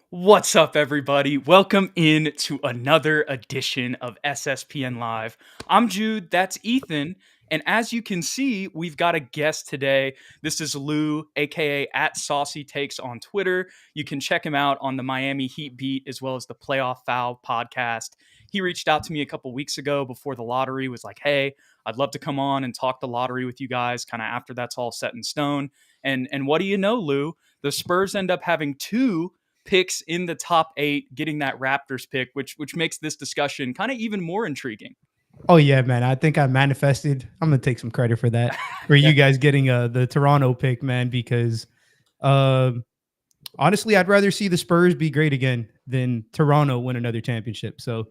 What's up, everybody? Welcome in to another edition of SSPN Live. I'm Jude, that's Ethan, and as you can see, we've got a guest today. This is Lou, aka at Saucy Takes on Twitter. You can check him out on the Miami Heat Beat as well as the Playoff Foul podcast. He reached out to me a couple weeks ago before the lottery, was like, "Hey, I'd love to come on and talk the lottery with you guys kind of after that's all set in stone." And what do you know, Lou? The Spurs end up having two picks in the top 8, getting that Raptors pick, which makes this discussion kind of even more intriguing. Oh yeah, man. I think I manifested. I'm gonna take some credit for that. For Yeah. you guys getting the Toronto pick, man, because um honestly, I'd rather see the Spurs be great again than Toronto win another championship. So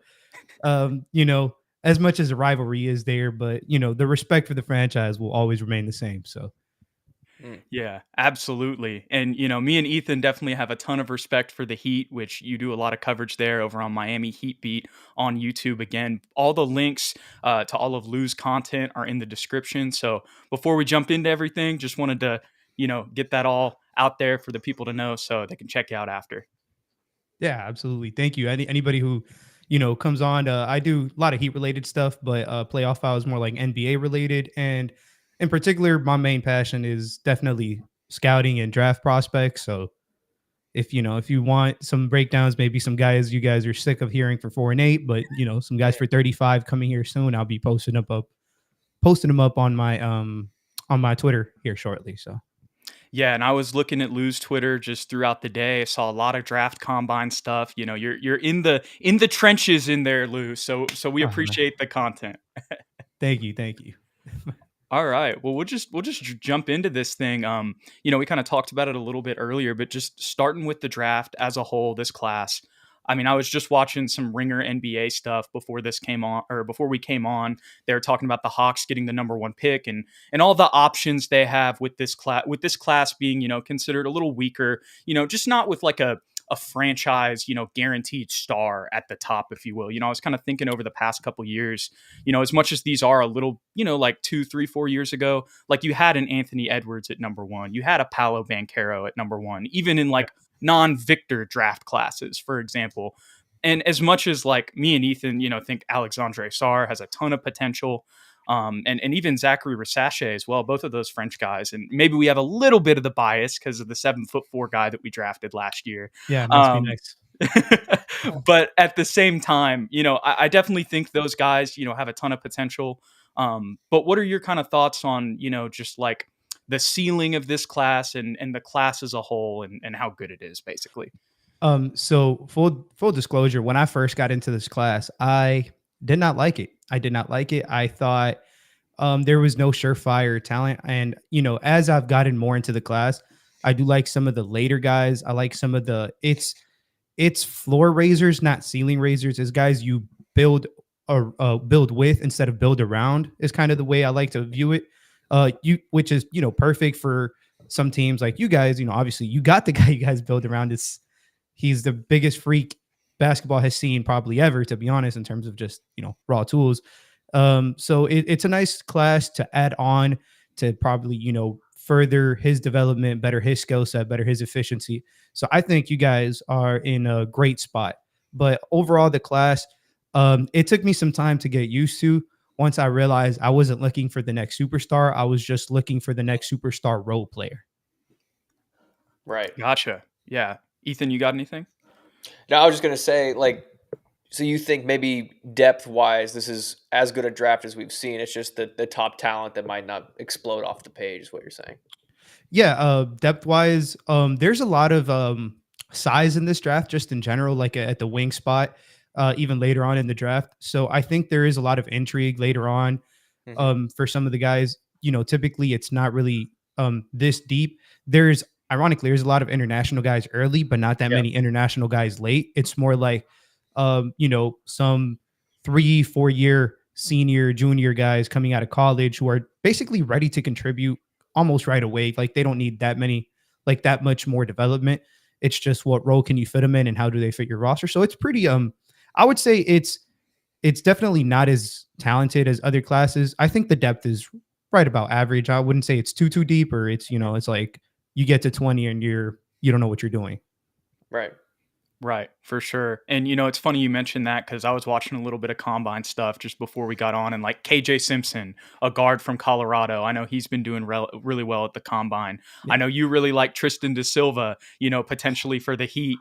as much as the rivalry is there, but the respect for the franchise will always remain the same. So Yeah, absolutely. And, me and Ethan definitely have a ton of respect for the Heat, which you do a lot of coverage there over on Miami Heat Beat on YouTube. Again, all the links to all of Lou's content are in the description. So before we jump into everything, just wanted to, get that all out there for the people to know so they can check you out after. yeah, absolutely. Thank you. Anybody who comes on, I do a lot of Heat related stuff, but playoff file is more like NBA related, and in particular, my main passion is definitely scouting and draft prospects. So if you want some breakdowns, maybe some guys you guys are sick of hearing for 4 and 8, but some guys for 35 coming here soon. I'll be posting them up on my Twitter here shortly. So Yeah, and I was looking at Lou's Twitter just throughout the day. I saw a lot of draft combine stuff. You're in the trenches in there, Lou. So we oh, man. appreciate the content. Thank you. All right. Well, we'll just jump into this thing. We kind of talked about it a little bit earlier, but just starting with the draft as a whole, this class. I mean, I was just watching some Ringer NBA stuff before this came on, or before we came on. They were talking about the Hawks getting the number one pick and all the options they have with this class. With this class being, considered a little weaker. Just not with like a franchise, guaranteed star at the top, if you will. I was kind of thinking over the past couple years, as much as these are a little, like 2, 3, 4 years ago, like you had an Anthony Edwards at number one, you had a Paolo Banchero at number one, even in like non-Victor draft classes, for example. And as much as like me and Ethan, think Alexandre Sarr has a ton of potential, and even Zaccharie Risacher as well, both of those French guys. And maybe we have a little bit of the bias because of the 7'4" guy that we drafted last year. Yeah, must be Um, nice. but at the same time, I definitely think those guys, have a ton of potential. But what are your kind of thoughts on, just like the ceiling of this class and the class as a whole and how good it is, basically? So full disclosure, when I first got into this class, I did not like it. I did not like it. I thought there was no surefire talent. And as I've gotten more into the class, I do like some of the later guys. I like some of the it's floor raisers, not ceiling raisers. As guys you build or build with instead of build around is kind of the way I like to view it. Which is perfect for some teams like you guys. Obviously you got the guy you guys build around. He's the biggest freak basketball has seen probably ever, to be honest, in terms of just raw tools. So it's a nice class to add on to probably further his development, better his skill set, better his efficiency. So I think you guys are in a great spot. But overall, the class, it took me some time to get used to. Once I realized I wasn't looking for the next superstar, I was just looking for the next superstar role player. Right. Gotcha. Yeah. Ethan, you got anything? Now, I was just going to say, so you think maybe depth-wise, this is as good a draft as we've seen. It's just the top talent that might not explode off the page is what you're saying. Yeah, depth wise, there's a lot of size in this draft, just in general, like at the wing spot, even later on in the draft. So I think there is a lot of intrigue later on for some of the guys. Typically it's not really this deep. Ironically, there's a lot of international guys early, but not that many international guys late. It's more like, some 3-4 year senior, junior guys coming out of college who are basically ready to contribute almost right away. Like they don't need that much more development. It's just what role can you fit them in and how do they fit your roster. So it's pretty, I would say it's definitely not as talented as other classes. I think the depth is right about average. I wouldn't say it's too deep, or it's like you get to 20 and you don't know what you're doing. Right. Right, for sure. And it's funny you mentioned that because I was watching a little bit of combine stuff just before we got on, and like KJ Simpson, a guard from Colorado, I know he's been doing really well at the combine. I Yeah. know you really like Tristan Da Silva, potentially for the Heat,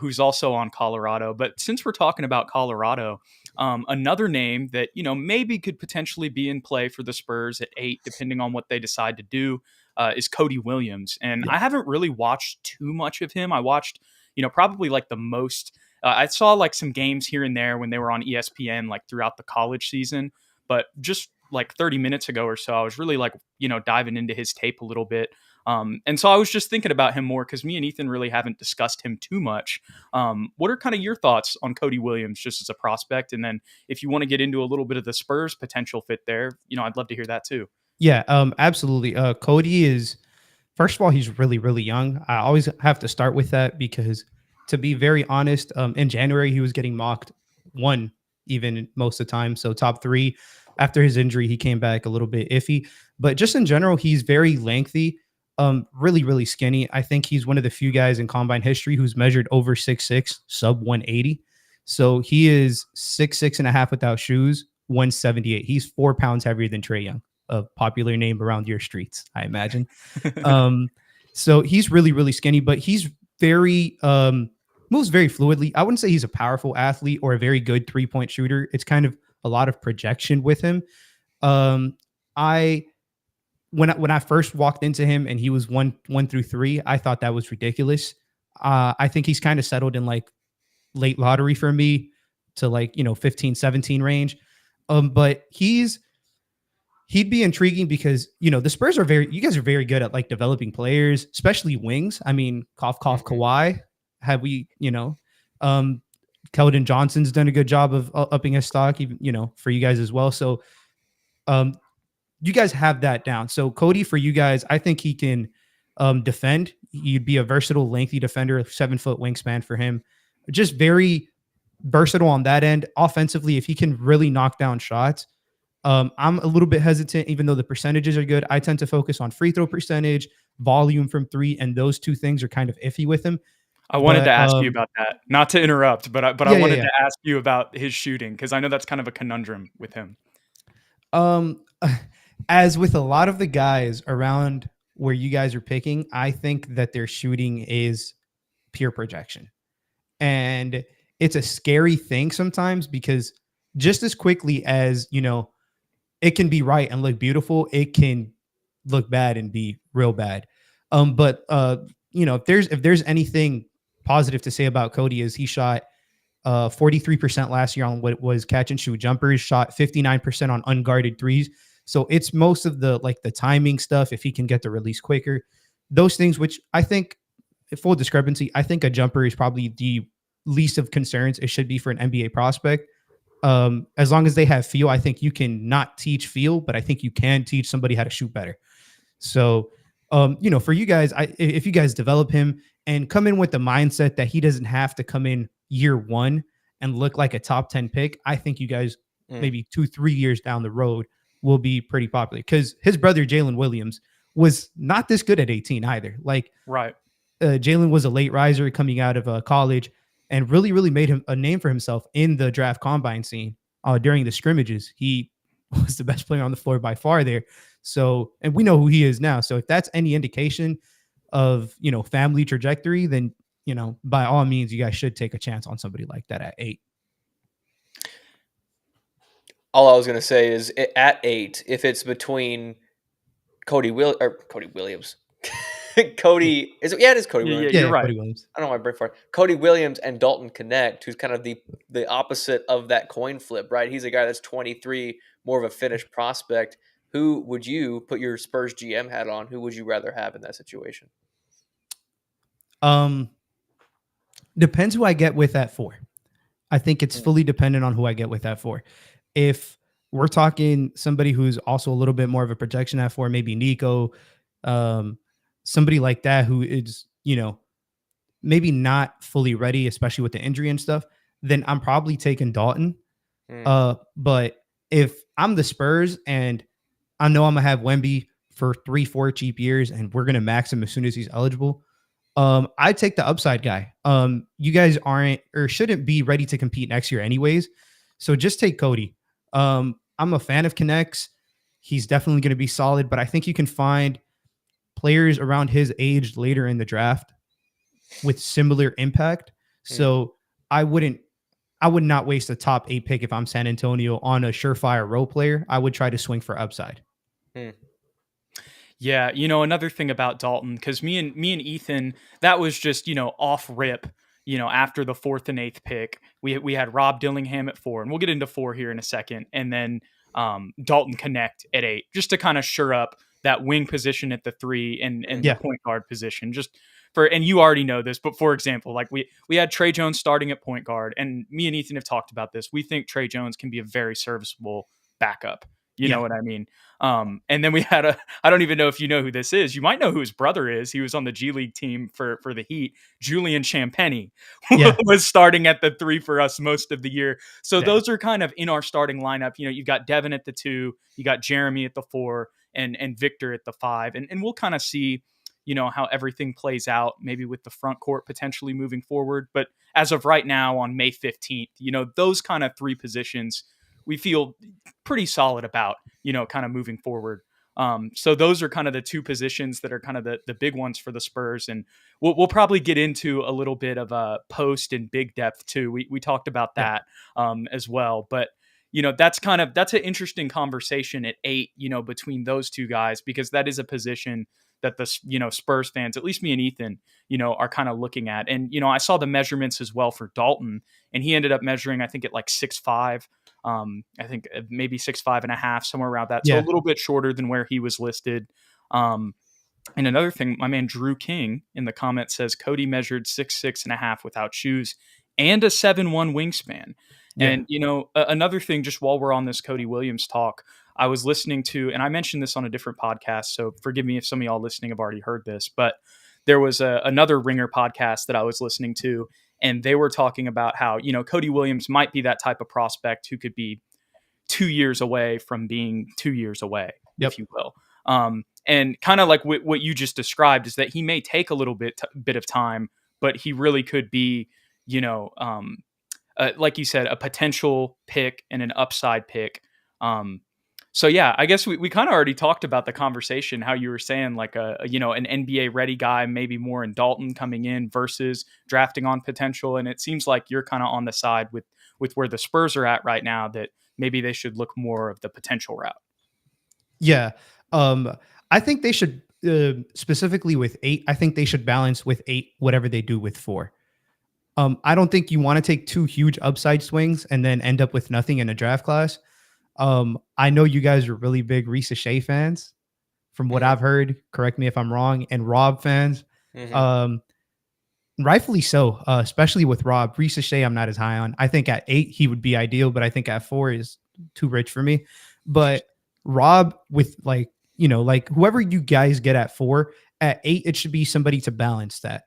who's also on Colorado. But since we're talking about Colorado, another name that maybe could potentially be in play for the Spurs at 8, depending on what they decide to do, is Cody Williams. And Yeah. I haven't really watched too much of him. I watched probably like the most. I saw like some games here and there when they were on ESPN, like throughout the college season. But just like 30 minutes ago or so, I was really like, diving into his tape a little bit. And so I was just thinking about him more because me and Ethan really haven't discussed him too much. What are kind of your thoughts on Cody Williams just as a prospect? And then if you want to get into a little bit of the Spurs potential fit there, I'd love to hear that too. Yeah, absolutely. Cody is, first of all, he's really, really young. I always have to start with that because, to be very honest, in January he was getting mocked one even most of the time. So top 3. After his injury, he came back a little bit iffy. But just in general, he's very lengthy, really, really skinny. I think he's one of the few guys in combine history who's measured over 6'6", sub 180. So he is 6'6" and a half without shoes, 178. He's 4 pounds heavier than Trae Young, a popular name around your streets, I imagine. So he's really, really skinny, but he's very moves very fluidly. I wouldn't say he's a powerful athlete or a very good 3-point shooter. It's kind of a lot of projection with him. I when I first walked into him and he was 1 through 3, I thought that was ridiculous. I think he's kind of settled in like late lottery for me to like 15, 17 range. But he'd be intriguing because the Spurs are you guys are very good at like developing players, especially wings. I mean, cough Kawhi. Have we, Keldon Johnson's done a good job of upping his stock, even for you guys as well. So you guys have that down. So Cody, for you guys, I think he can defend. He'd be a versatile, lengthy defender, 7-foot wingspan for him. Just very versatile on that end. Offensively, if he can really knock down shots. I'm a little bit hesitant, even though the percentages are good. I tend to focus on free throw percentage, volume from 3, and those 2 things are kind of iffy with him. I wanted to ask you about that. Not to interrupt, but I wanted yeah. to ask you about his shooting because I know that's kind of a conundrum with him. As with a lot of the guys around where you guys are picking, I think that their shooting is pure projection. And it's a scary thing sometimes because just as quickly as, it can be right and look beautiful, it can look bad and be real bad. But if there's anything positive to say about Cody, is he shot 43% last year on what was catch and shoot jumpers, shot 59% on unguarded threes. So it's most of the timing stuff. If he can get the release quicker, those things, which I think, full discrepancy, I think a jumper is probably the least of concerns it should be for an NBA prospect. As long as they have feel, I think you can not teach feel, but I think you can teach somebody how to shoot better. So, for you guys, if you guys develop him and come in with the mindset that he doesn't have to come in year 1 and look like a top 10 pick, I think you guys maybe 2-3 years down the road will be pretty popular because his brother Jalen Williams was not this good at 18 either. Like, right. Jalen was a late riser coming out of college and really, really made him a name for himself in the draft combine scene during the scrimmages. He was the best player on the floor by far there. So, and we know who he is now. So if that's any indication of, family trajectory, then, by all means, you guys should take a chance on somebody like that at 8. All I was going to say is at 8, if it's between Cody Williams. Cody is it? Yeah, it is Cody Williams. Yeah, you're right. Cody Williams. I don't know why I brain fart. Cody Williams and Dalton Connect, who's kind of the opposite of that coin flip, right? He's a guy that's 23, more of a finished prospect. Who would you put your Spurs GM hat on? Who would you rather have in that situation? Depends who I get with at 4. I think it's fully dependent on who I get with at 4. If we're talking somebody who's also a little bit more of a projection at 4, maybe Nico, somebody like that who is, maybe not fully ready, especially with the injury and stuff, then I'm probably taking Dalton. But if I'm the Spurs and I know I'm going to have Wemby for 3-4 cheap years and we're going to max him as soon as he's eligible, I take the upside guy. You guys aren't or shouldn't be ready to compete next year anyways. So just take Cody. I'm a fan of Connects. He's definitely going to be solid, but I think you can find players around his age later in the draft with similar impact. So I would not waste a top 8 pick if I'm San Antonio on a surefire role player. I would try to swing for upside. Hmm. Yeah, another thing about Dalton, because me and Ethan, that was just off rip. After the 4th and 8th pick, we had Rob Dillingham at 4, and we'll get into 4 here in a second, and then Dalton Connect at 8, just to kind of shore up that wing position at the 3 and Yeah. the point guard position. Just for, and you already know this, but for example, like we had Trey Jones starting at point guard, and me and Ethan have talked about this. We think Trey Jones can be a very serviceable backup. You know what I mean? And then we had I don't even know if you know who this is. You might know who his brother is. He was on the G League team for the Heat. Julian Champagny was starting at the 3 for us most of the year. So those are kind of in our starting lineup. You've got Devin at the 2, you got Jeremy at the 4, and Victor at the 5. And we'll kind of see, how everything plays out, maybe with the front court potentially moving forward. But as of right now on May 15th, those kind of 3 positions we feel pretty solid about, kind of moving forward. So those are kind of the 2 positions that are kind of the big ones for the Spurs. And we'll probably get into a little bit of a post and big depth too. We talked about that as well. But, that's an interesting conversation at 8, between those 2 guys, because that is a position that the, Spurs fans, at least me and Ethan, are kind of looking at. And, I saw the measurements as well for Dalton, and he ended up measuring, I think, at like 6'5". I think maybe 6'5.5", somewhere around that. So a little bit shorter than where he was listed. And another thing, my man Drew King in the comments says Cody measured 6'6.5" without shoes and a 7'1" wingspan. Yeah. And, another thing, just while we're on this Cody Williams talk, I was listening to, and I mentioned this on a different podcast, so forgive me if some of y'all listening have already heard this, but there was another Ringer podcast that I was listening to, and they were talking about how, Cody Williams might be that type of prospect who could be 2 years away from being 2 years away, if you will. And kind of like what you just described is that he may take a little bit of time, but he really could be, like you said, a potential pick and an upside pick. So yeah, I guess we kind of already talked about the conversation, how you were saying like an NBA ready guy, maybe more in Dalton coming in versus drafting on potential. And it seems like you're kind of on the side with where the Spurs are at right now, that maybe they should look more of the potential route. Yeah. I think they should specifically with 8. I think they should balance with 8, whatever they do with 4. I don't think you want to take 2 huge upside swings and then end up with nothing in a draft class. I know you guys are really big Risacher fans from what I've heard. Correct me if I'm wrong. And Rob fans. Rightfully so, especially with Rob. Risacher, I'm not as high on. I think at 8, he would be ideal, but I think at 4 is too rich for me. But Rob, with like whoever you guys get at 4, at 8, it should be somebody to balance that.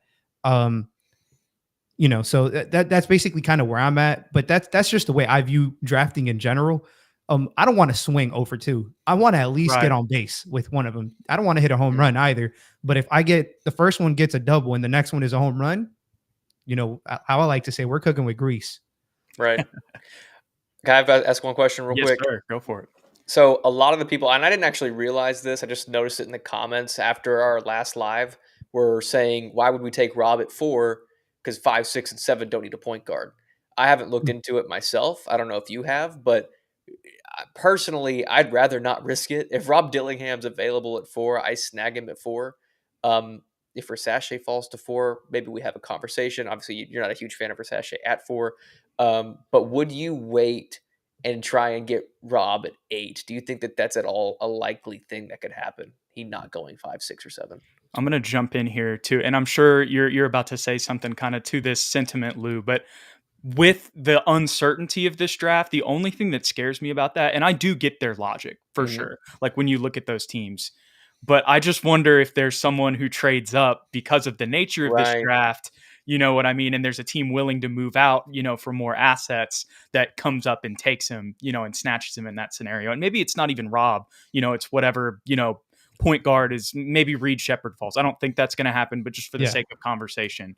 So that's basically kind of where I'm at. But that's just the way I view drafting in general. I don't want to swing 0 for 2. I want to at least get on base with one of them. I don't want to hit a home run either. But if I get the first one gets a double and the next one is a home run, how I like to say, we're cooking with grease. Right. Can I ask one question real quick? Sir. Go for it. So a lot of the people, and I didn't actually realize this, I just noticed it in the comments after our last live, were saying, why would we take Rob at 4? Because 5, 6, and 7 don't need a point guard. I haven't looked into it myself. I don't know if you have, but personally, I'd rather not risk it. If Rob Dillingham's available at 4, I snag him at 4. If Risacher falls to 4, maybe we have a conversation. Obviously, you're not a huge fan of Risacher at 4. But would you wait and try and get Rob at 8? Do you think that that's at all a likely thing that could happen? He not going 5, 6, or 7. I'm going to jump in here too. And I'm sure you're about to say something kind of to this sentiment, Lou, but with the uncertainty of this draft, the only thing that scares me about that, and I do get their logic for sure, like when you look at those teams, but I just wonder if there's someone who trades up because of the nature of this draft, you know what I mean? And there's a team willing to move out, for more assets that comes up and takes him, and snatches him in that scenario. And maybe it's not even Rob, it's whatever, point guard is maybe Reed Shepherd falls. I don't think that's going to happen, but just for the Yeah. sake of conversation.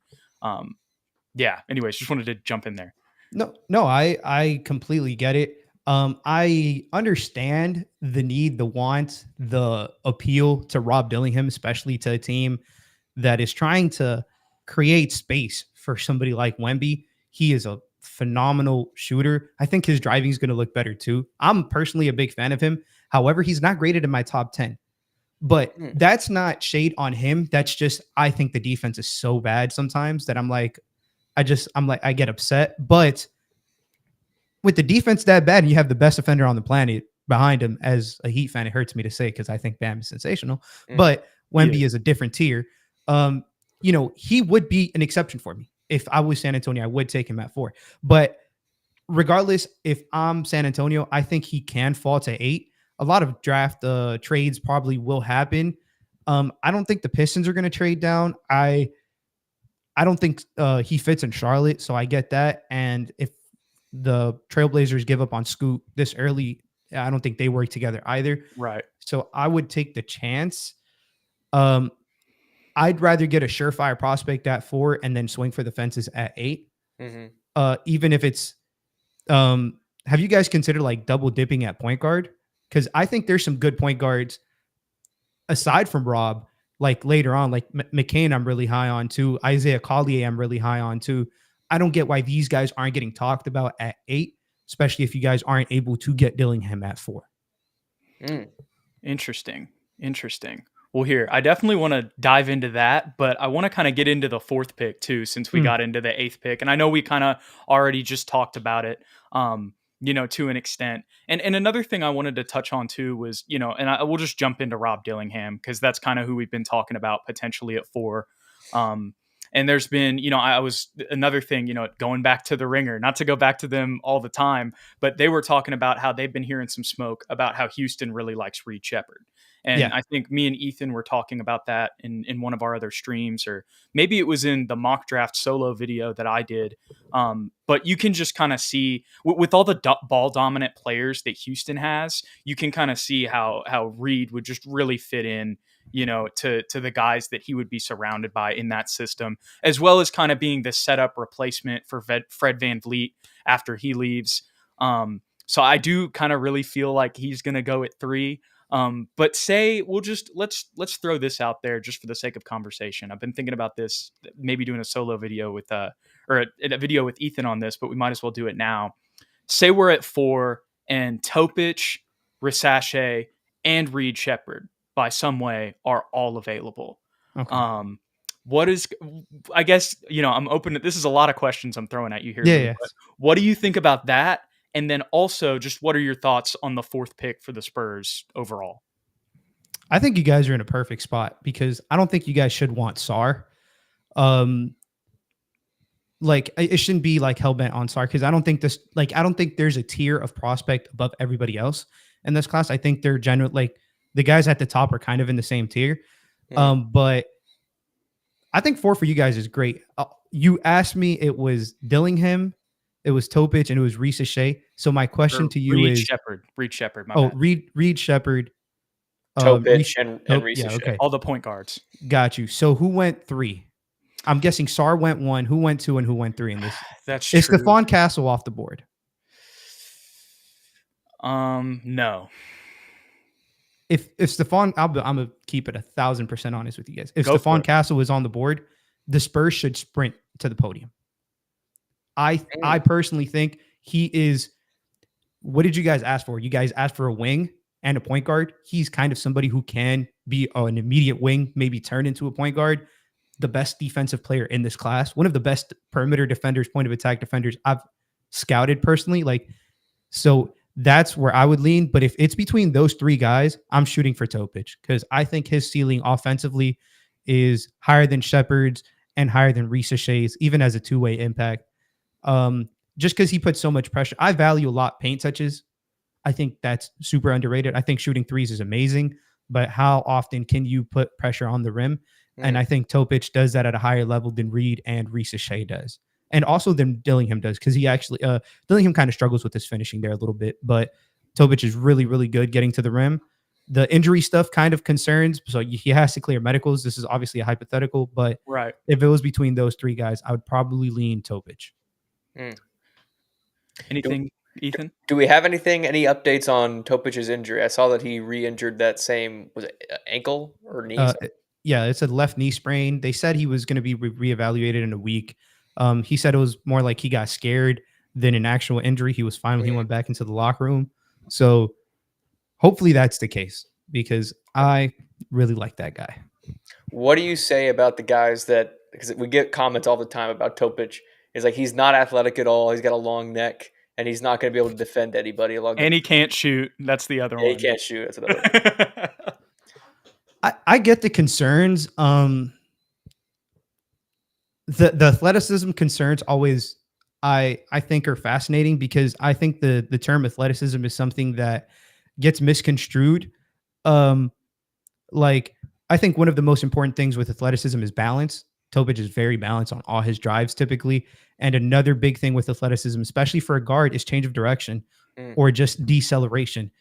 Yeah. Anyways, just wanted to jump in there. No, I completely get it. I understand the need, the want, the appeal to Rob Dillingham, especially to a team that is trying to create space for somebody like Wemby. He is a phenomenal shooter. I think his driving is going to look better too. I'm personally a big fan of him. However, he's not graded in my top 10. But that's not shade on him. That's just, I think the defense is so bad sometimes that I get upset. But with the defense that bad and you have the best defender on the planet behind him, as a Heat fan, it hurts me to say because I think Bam is sensational. But Wemby is a different tier. He would be an exception for me. If I was San Antonio, I would take him at 4. But regardless, if I'm San Antonio, I think he can fall to 8. A lot of draft trades probably will happen. I don't think the Pistons are going to trade down. I don't think he fits in Charlotte, so I get that. And if the Trailblazers give up on Scoot this early, I don't think they work together either. Right. So I would take the chance. I'd rather get a surefire prospect at 4 and then swing for the fences at 8. Even if it's, have you guys considered like double dipping at point guard? Because I think there's some good point guards aside from Rob, like later on, like McCain, I'm really high on too. Isaiah Collier, I'm really high on too. I don't get why these guys aren't getting talked about at 8, especially if you guys aren't able to get Dillingham at 4. Interesting. Well, here, I definitely want to dive into that, but I want to kind of get into the 4th pick too, since we got into the 8th pick. And I know we kind of already just talked about it, to an extent. And another thing I wanted to touch on too was, and I will just jump into Rob Dillingham because that's kind of who we've been talking about potentially at 4. And there's been, another thing, going back to the Ringer, not to go back to them all the time, but they were talking about how they've been hearing some smoke about how Houston really likes Reed Shepherd. And I think me and Ethan were talking about that in one of our other streams, or maybe it was in the mock draft solo video that I did. But you can just kind of see with all the ball dominant players that Houston has, you can kind of see how Reed would just really fit in, to the guys that he would be surrounded by in that system, as well as kind of being the setup replacement for Fred VanVleet after he leaves. So I do kind of really feel like he's going to go at 3. But say let's throw this out there just for the sake of conversation. I've been thinking about this, maybe doing a solo video with a video with Ethan on this, but we might as well do it now. Say we're at 4 and Topic, Risacher, and Reed Shepherd by some way are all available. Okay. What is, I guess, I'm open to, this is a lot of questions I'm throwing at you here. Yeah. What do you think about that? And then also just what are your thoughts on the 4th pick for the Spurs overall? I think you guys are in a perfect spot because I don't think you guys should want Sar. Like it shouldn't be like hellbent on Sar because I don't think there's a tier of prospect above everybody else in this class. I think they're generally like the guys at the top are kind of in the same tier. But I think 4 for you guys is great. You asked me, it was Dillingham, it was Topic, and it was Risacher. So my question to you is Reed Shepherd. Reed Shepherd, Topic, and Risacher. Yeah, okay. All the point guards. Got you. So who went 3? I'm guessing Sar went 1. Who went 2 and who went 3 in this? That's true. Is Stephon Castle off the board? No. If Stephon, I'm gonna keep it 1,000% honest with you guys. If Stephon Castle is on the board, the Spurs should sprint to the podium. I personally think he is. What did you guys ask for? You guys asked for a wing and a point guard. He's kind of somebody who can be an immediate wing, maybe turn into a point guard. The best defensive player in this class, one of the best perimeter defenders, point of attack defenders I've scouted personally. So that's where I would lean. But if it's between those 3 guys, I'm shooting for Topic because I think his ceiling offensively is higher than Shepherd's and higher than Risacher's, even as a 2-way impact. Just because he puts so much pressure. I value a lot paint touches. I think that's super underrated. I think shooting threes is amazing, but how often can you put pressure on the rim? And I think Topic does that at a higher level than Reed and Risacher does. And also than Dillingham does, because he actually, Dillingham kind of struggles with his finishing there a little bit, but Topic is really, really good getting to the rim. The injury stuff kind of concerns. So he has to clear medicals. This is obviously a hypothetical, but Right. if it was between those three guys, I would probably lean Topic. Anything, Ethan? Do we have any updates on Topic's injury? I saw that he re-injured that same, was it ankle or knee? Yeah, it's a left knee sprain. They said he was going to be reevaluated in a week. He said it was more like he got scared than an actual injury. He was fine when he went back into the locker room. So hopefully that's the case, because I really like that guy. What do you say about the guys that, because we get comments all the time about Topic, is like he's not athletic at all. He's got a long neck, and he's not going to be able to defend anybody. And he can't shoot. That's the other one. He can't shoot. That's another one. I get the concerns. The athleticism concerns always I think are fascinating, because I think the term athleticism is something that gets misconstrued. Like, I think one of the most important things with athleticism is balance. Topic is very balanced on all his drives typically. And another big thing with athleticism, especially for a guard, is change of direction or just deceleration.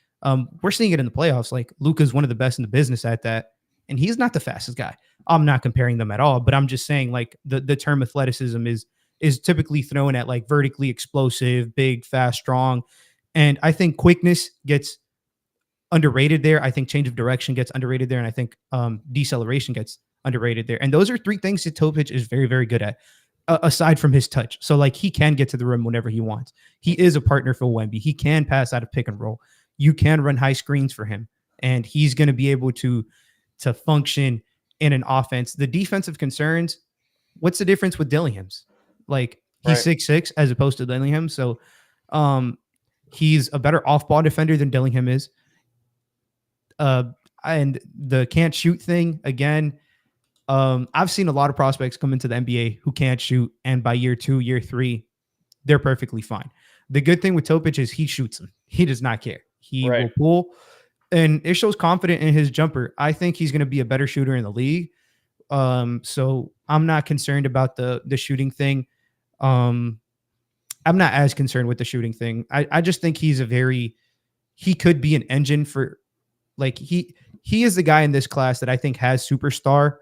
We're seeing it in the playoffs. Like, Luka's one of the best in the business at that, and he's not the fastest guy. I'm not comparing them at all, but I'm just saying, like, the term athleticism is typically thrown at like vertically explosive, big, fast, strong. And I think quickness gets underrated there. I think change of direction gets underrated there. And I think deceleration gets underrated there. And those are three things that Topic is very, very good at, aside from his touch. So, like, he can get to the rim whenever he wants. He is a partner for Wemby. He can pass out of pick and roll. You can run high screens for him, and he's going to be able to function in an offense. The defensive concerns, what's the difference with Dillingham's? Like, he's 6'6" as opposed to Dillingham. So he's a better off-ball defender than Dillingham is. And the can't shoot thing, again, I've seen a lot of prospects come into the NBA who can't shoot, and by year 2, year 3, they're perfectly fine. The good thing with Topic is he shoots them. He does not care. He will pull, and it shows confident in his jumper. I think he's going to be a better shooter in the league. So I'm not concerned about the shooting thing. I'm not as concerned with the shooting thing. I just think he could be an engine for, like, he is the guy in this class that I think has superstar.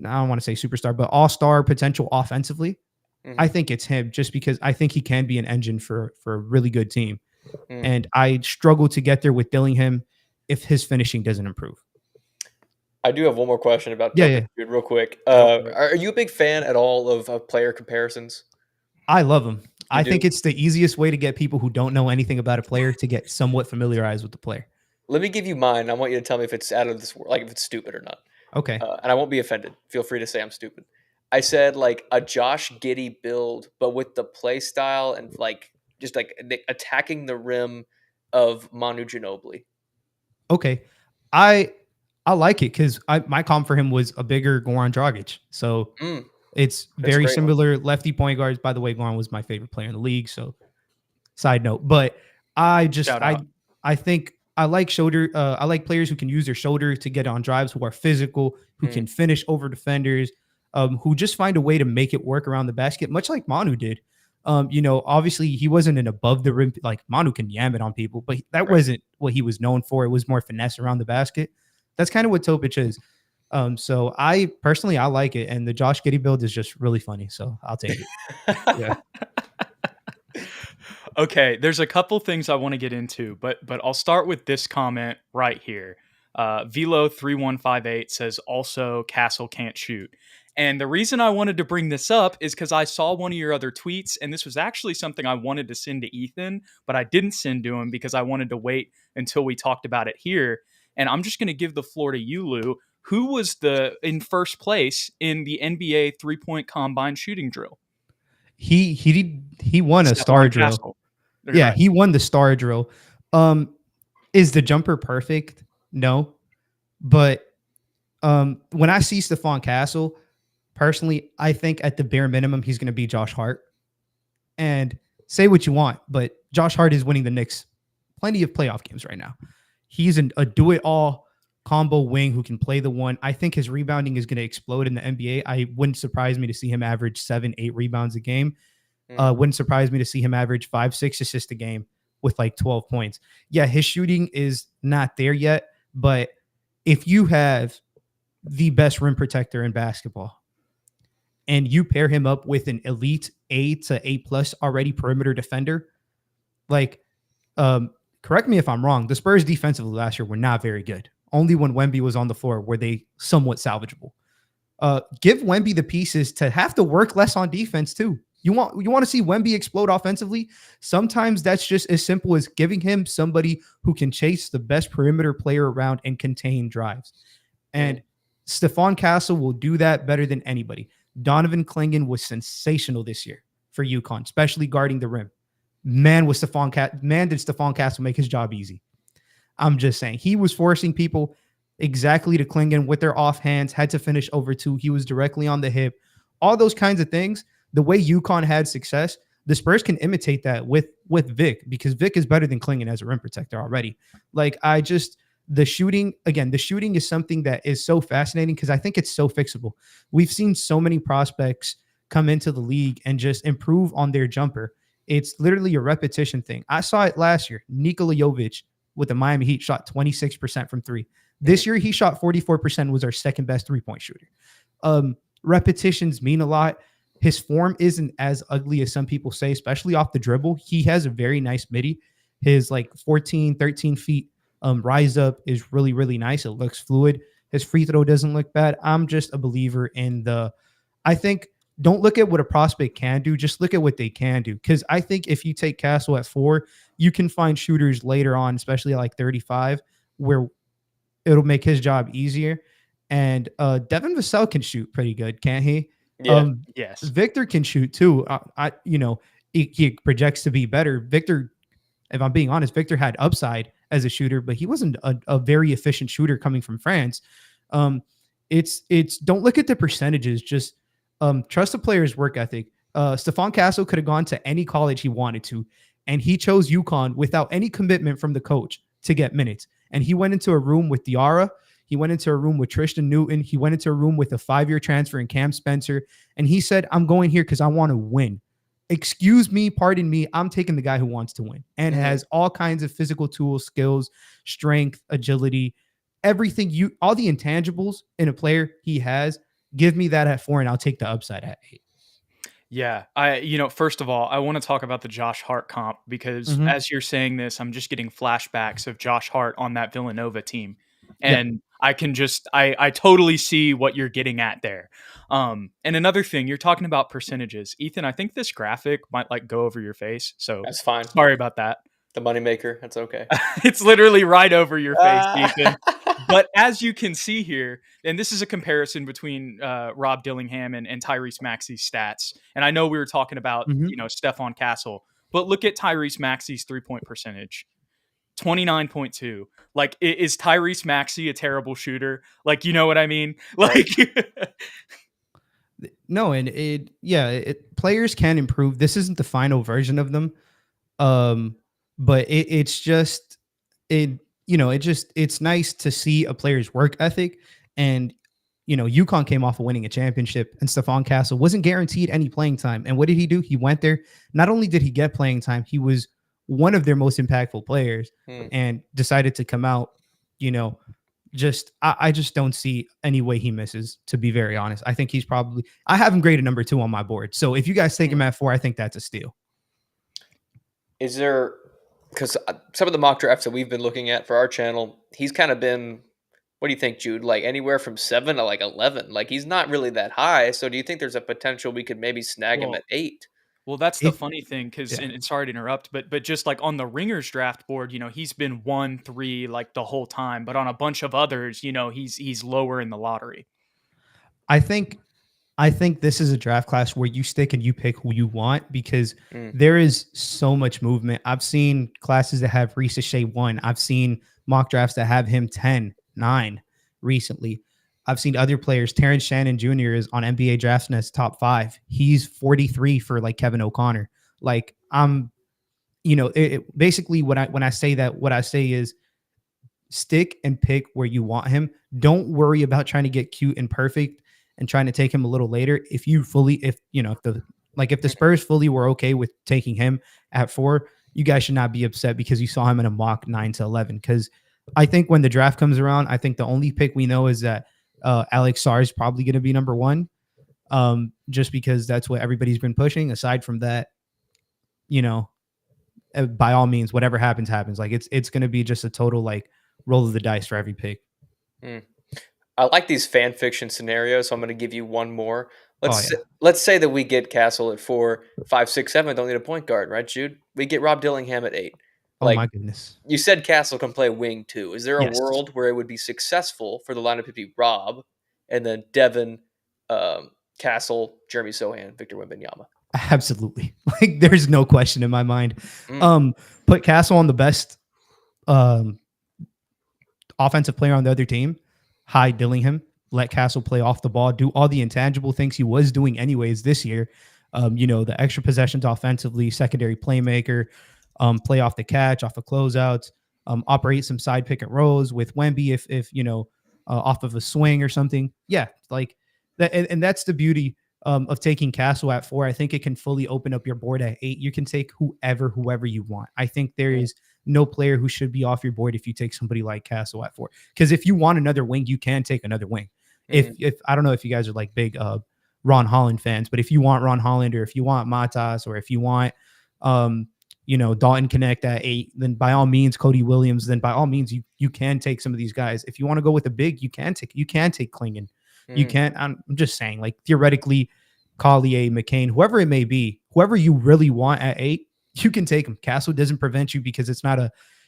I don't want to say superstar, but all-star potential offensively. I think it's him, just because I think he can be an engine for a really good team. And I struggle to get there with Dillingham if his finishing doesn't improve. I do have one more question about Topic, Jude, real quick. Are you a big fan at all of player comparisons? I love them. I think it's the easiest way to get people who don't know anything about a player to get somewhat familiarized with the player. Let me give you mine. I want you to tell me if it's out of this world, like if it's stupid or not. Okay. And I won't be offended. Feel free to say I'm stupid. I said like a Josh Giddey build, but with the play style and like just like attacking the rim of Manu Ginobili. Okay. I like it, because my comp for him was a bigger Goran Dragic. So it's very similar. Lefty point guards. By the way, Goran was my favorite player in the league. So side note, but I think I like shoulder. I like players who can use their shoulder to get on drives, who are physical, who can finish over defenders, who just find a way to make it work around the basket, much like Manu did. Obviously he wasn't an above the rim, like Manu can yam it on people, but that wasn't what he was known for. It was more finesse around the basket. That's kind of what Topic is. So I personally, I like it. And the Josh Giddey build is just really funny. So I'll take it. Yeah. Okay, there's a couple things I want to get into, but I'll start with this comment right here. Velo3158 says also Castle can't shoot. And the reason I wanted to bring this up is because I saw one of your other tweets, and this was actually something I wanted to send to Ethan, but I didn't send to him because I wanted to wait until we talked about it here. And I'm just going to give the floor to you, Lou. Who was in first place in the NBA 3-point combine shooting drill? He won a star drill. Yeah, he won the star drill. Is the jumper perfect? No. But when I see Stephon Castle, personally, I think at the bare minimum, he's going to be Josh Hart. And say what you want, but Josh Hart is winning the Knicks plenty of playoff games right now. He's a do-it-all combo wing who can play the one. I think his rebounding is going to explode in the NBA. I wouldn't surprise me to see him average 7-8 rebounds a game. Wouldn't surprise me to see him average 5-6 assists a game with like 12 points. Yeah, his shooting is not there yet, But if you have the best rim protector in basketball and you pair him up with an elite A to A plus already perimeter defender, like, correct me if I'm wrong, the Spurs defensively last year were not very good. Only when Wemby was on the floor were they somewhat salvageable. Give Wemby the pieces to have to work less on defense too. You want to see Wemby explode offensively? Sometimes that's just as simple as giving him somebody who can chase the best perimeter player around and contain drives. And Stephon Castle will do that better than anybody. Donovan Clingan was sensational this year for UConn, especially guarding the rim. Man, did Stephon Castle make his job easy. I'm just saying, he was forcing people exactly to Clingan with their offhands, had to finish over two. He was directly on the hip. All those kinds of things. The way UConn had success, the Spurs can imitate that with Vic, because Vic is better than Clingan as a rim protector already. Like, the shooting is something that is so fascinating because I think it's so fixable. We've seen so many prospects come into the league and just improve on their jumper. It's literally a repetition thing. I saw it last year. Nikola Jovic with the Miami Heat shot 26% from three. This year, he shot 44%, was our second best three-point shooter. Repetitions mean a lot. His form isn't as ugly as some people say, especially off the dribble. He has a very nice midi. His 14, 13 feet rise up is really, really nice. It looks fluid. His free throw doesn't look bad. I'm just a believer in I think, don't look at what a prospect can do. Just look at what they can do. Because I think if you take Castle at 4, you can find shooters later on, especially at 35, where it'll make his job easier. And Devin Vassell can shoot pretty good, can't he? Yeah. Yes. Victor can shoot too. He projects to be better. Victor, if I'm being honest, Victor had upside as a shooter, but he wasn't a very efficient shooter coming from France. It's don't look at the percentages. Just trust the player's work ethic. Stephon Castle could have gone to any college he wanted to, and he chose UConn without any commitment from the coach to get minutes. And he went into a room with Diarra. He went into a room with Tristan Newton. He went into a room with a 5-year transfer in Cam Spencer. And he said, I'm going here because I want to win. Excuse me, pardon me. I'm taking the guy who wants to win and has all kinds of physical tools, skills, strength, agility, everything, all the intangibles in a player he has. Give me that at 4 and I'll take the upside at 8. Yeah. First of all, I want to talk about the Josh Hart comp because as you're saying this, I'm just getting flashbacks of Josh Hart on that Villanova team. And I can I totally see what you're getting at there. And another thing, you're talking about percentages. Ethan, I think this graphic might go over your face. So that's fine. Sorry about that. The moneymaker. That's okay. It's literally right over your face, Ethan. But as you can see here, and this is a comparison between Rob Dillingham and Tyrese Maxey's stats. And I know we were talking about, Stephon Castle, but look at Tyrese Maxey's 3-point percentage. 29.2. Is Tyrese Maxey a terrible shooter? You know what I mean? No, and players can improve. This isn't the final version of them. But it's nice to see a player's work ethic. And, UConn came off of winning a championship and Stephon Castle wasn't guaranteed any playing time. And what did he do? He went there. Not only did he get playing time, he was one of their most impactful players and decided to come out, I just don't see any way he misses, to be very honest. I think I have him graded number 2 on my board. So if you guys take him at 4, I think that's a steal. Is there, because some of the mock drafts that we've been looking at for our channel, he's kind of been, what do you think, Jude? Anywhere from 7 to 11. He's not really that high. So do you think there's a potential we could maybe snag him at 8? Well, that's the funny thing, because, and sorry to interrupt, but just on the Ringers draft board, he's been 1-3 the whole time, but on a bunch of others, he's lower in the lottery. I think this is a draft class where you stick and you pick who you want, because there is so much movement. I've seen classes that have Risacher 1. I've seen mock drafts that have him 10, 9 recently. I've seen other players. Terrence Shannon Jr. is on NBA DraftNet's top 5. He's 43 for Kevin O'Connor. Basically when I say that, what I say is stick and pick where you want him. Don't worry about trying to get cute and perfect and trying to take him a little later. If the Spurs fully were okay with taking him at 4, you guys should not be upset because you saw him in a mock 9 to 11. Because I think when the draft comes around, I think the only pick we know is that Alex Sarr is probably going to be number one, just because that's what everybody's been pushing. Aside from that, you know, by all means, whatever happens, happens. Like it's going to be just a total like roll of the dice for every pick. Mm. I like these fan fiction scenarios, so I'm going to give you one more. Oh Let's yeah. let's say that we get Castle at 4, 5, 6, 7. Don't need a point guard, right, Jude? We get Rob Dillingham at 8. Oh Like my goodness. you said, Castle can play wing too. Is there a Yes. world where it would be successful for the lineup to be Rob and then Devin, Castle, Jeremy Sohan, Victor Wembanyama? Absolutely. Like there's no question in my mind. Mm, Put Castle on the best um offensive player on the other team, hide Dillingham, let Castle play off the ball, do all the intangible things he was doing anyways this year. The extra possessions offensively, secondary playmaker, play off the catch, off of closeouts, operate some side pick and rolls with Wemby if off of a swing or something. Yeah, like that, and that's the beauty of taking Castle at 4. I think it can fully open up your board at 8. You can take whoever you want. I think there mm, is no player who should be off your board if you take somebody like Castle at 4. Because if you want another wing, you can take another wing. If mm, if I don't know if you guys are like big Ron Holland fans, but if you want Ron Holland or if you want Matas or if you want Dalton Connect at 8, then by all means Cody Williams, then by all means you can take some of these guys. If you want to go with a big, you can take Klingon. You mm. can't. I'm just saying, like theoretically, Collier, McCain, whoever it may be, whoever you really want at 8, you can take him. Castle doesn't prevent you because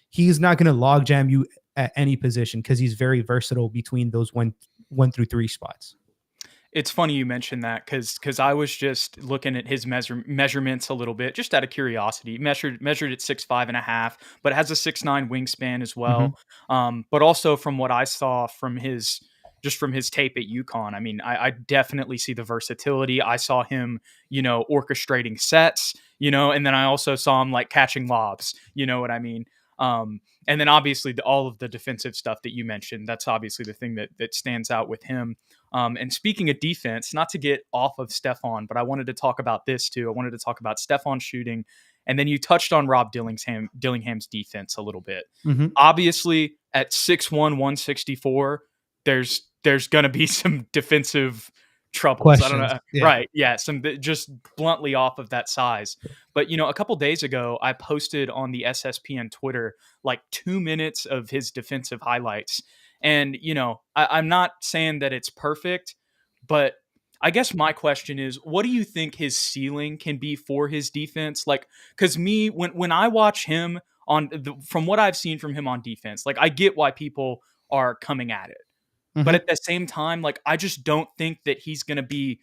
he's not going to log jam you at any position because he's very versatile between those one through 3 spots. It's funny you mentioned that because I was just looking at his measurements a little bit, just out of curiosity. Measured at 6'5.5", but has a 6'9" wingspan as Mm-hmm. well. But also from what I saw from his tape at UConn, I mean, I definitely see the versatility. I saw him, orchestrating sets, and then I also saw him like catching lobs. You know what I mean? And then obviously all of the defensive stuff that you mentioned, that's obviously the thing that stands out with him. And speaking of defense, not to get off of Stephon, but I wanted to talk about this too. I wanted to talk about Stephon shooting, and then you touched on Rob Dillingham's defense a little bit. Mm-hmm. Obviously, at 6'1", 164, there's going to be some defensive troubles. I don't Questions. know. Yeah. Right. Yeah. Some just bluntly off of that size. But, a couple days ago, I posted on the SSPN Twitter like 2 minutes of his defensive highlights. And, I'm not saying that it's perfect, but I guess my question is, what do you think his ceiling can be for his defense? Like, because when I watch him from what I've seen from him on defense, like I get why people are coming at it. But Mm-hmm. at the same time, like I just don't think that he's going to be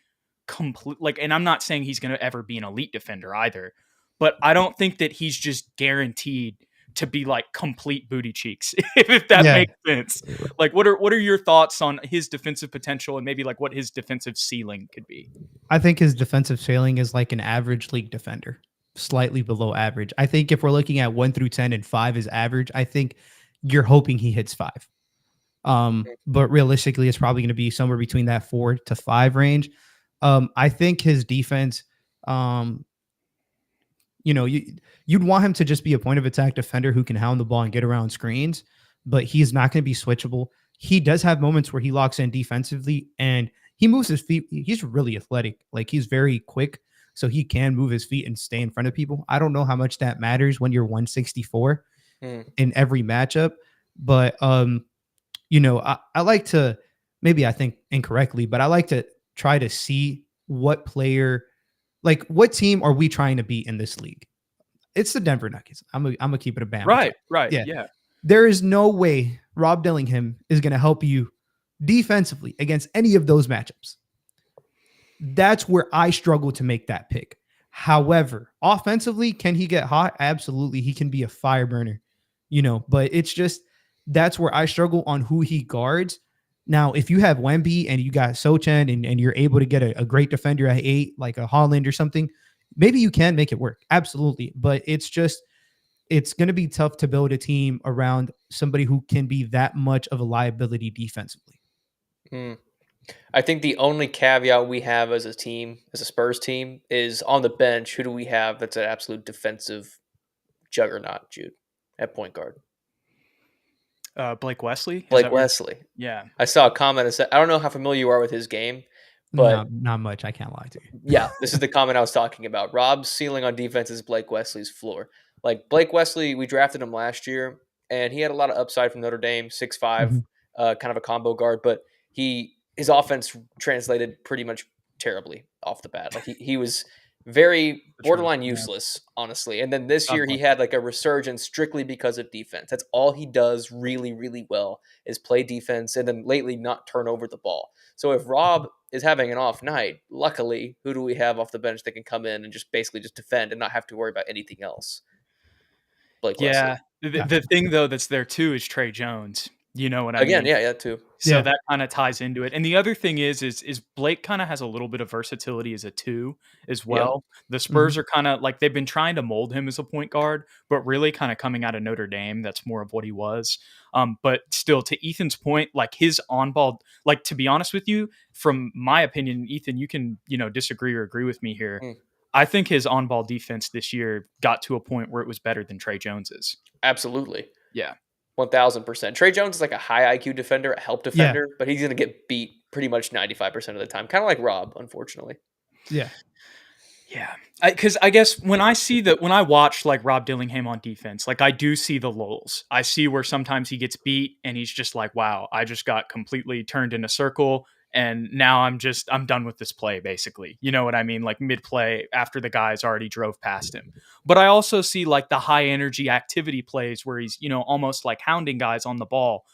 complete. Like, and I'm not saying he's going to ever be an elite defender either, but I don't think that he's just guaranteed to be like complete booty cheeks, if that Yeah. makes sense. Like, what are your thoughts on his defensive potential and maybe like what his defensive ceiling could be? I think his defensive ceiling is like an average league defender, slightly below average. I think if we're looking at 1 through 10 and 5 is average, I think you're hoping he hits 5. But realistically, it's probably going to be somewhere between that 4 to 5 range. I think his defense, um, you'd want him to just be a point of attack defender who can hound the ball and get around screens, but he's not going to be switchable. He does have moments where he locks in defensively and he moves his feet. He's really athletic. Like he's very quick. So he can move his feet and stay in front of people. I don't know how much that matters when you're 164 Mm, in every matchup, but I like to, maybe I think incorrectly, but I like to try to see what player, like what team are we trying to beat in this league? It's the Denver Nuggets. I'm gonna keep it a band with you. Right. Yeah. Yeah. There is no way Rob Dillingham is gonna help you defensively against any of those matchups. That's where I struggle to make that pick. However, offensively, can he get hot? Absolutely. He can be a fire burner, but it's just that's where I struggle on who he guards. Now, if you have Wemby and you got Sochan and you're able to get a great defender at 8, like a Holland or something, maybe you can make it work. Absolutely. But it's going to be tough to build a team around somebody who can be that much of a liability defensively. mm. I think the only caveat we have as a team, as a Spurs team, is on the bench. Who do we have that's an absolute defensive juggernaut, Jude, at point guard? Blake Wesley? Is Blake that what Wesley. Yeah. I saw a comment that said, I don't know how familiar you are with his game, but Not much. I can't lie to you. yeah, this is the comment I was talking about. Rob's ceiling on defense is Blake Wesley's floor. Like Blake Wesley, we drafted him last year, and he had a lot of upside from Notre Dame, 6'5", Mhm. kind of a combo guard, but his offense translated pretty much terribly off the bat. Like he was very The truth, borderline yeah. useless, honestly. And then this God year he bless had like a resurgence strictly because of defense. That's all he does really, really well is play defense, and then lately not turn over the ball. So if Rob is having an off night, luckily, who do we have off the bench that can come in and just basically just defend and not have to worry about anything else? Blake Wesley. Yeah. The Yeah. the thing, though, that's there too is Trey Jones. You know what I Again, mean? yeah, too. So Yeah. that kinda ties into it, and the other thing is Blake kinda has a little bit of versatility as a 2 as Yep. well. The Mhm. Spurs are kinda like they've been trying to mold him as a point guard, but really kinda coming out of Notre Dame, that's more of what he was. But still, to Ethan's point, like, his on-ball like, to be honest with you, from my opinion, Ethan, you can, disagree or agree with me here. Mm. I think his on-ball defense this year got to a point where it was better than Trey Jones's. Absolutely. Yeah. 1000%. Trey Jones is like a high IQ defender, a help Yeah. defender, but he's going to get beat pretty much 95% of the time. Kind of like Rob, unfortunately. Yeah. Yeah, because I guess when I watch like Rob Dillingham on defense, like I do see the lulls. I see where sometimes he gets beat and he's just like, "Wow, I just got completely turned in a circle, and now I'm done with this play." Basically, you know what I mean? Like mid play after the guys already drove past him. But I also see like the high energy activity plays where he's almost like hounding guys on the ball.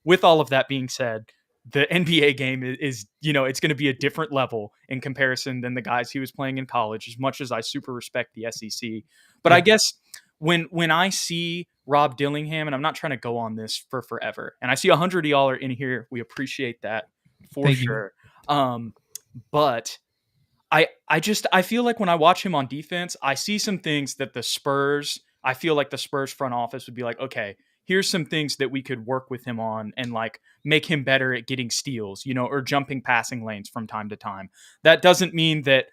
With all of that being said, the NBA game is it's going to be a different level in comparison than the guys he was playing in college, as much as I super respect the SEC. But I Yeah. guess when I see Rob Dillingham, and I'm not trying to go on this for forever, and I see $100 in here, we appreciate that for Thank you. sure. But I feel like when I watch him on defense, I see some things that I feel like the Spurs front office would be like, okay, here's some things that we could work with him on and like make him better at getting steals, or jumping passing lanes from time to time. That doesn't mean that,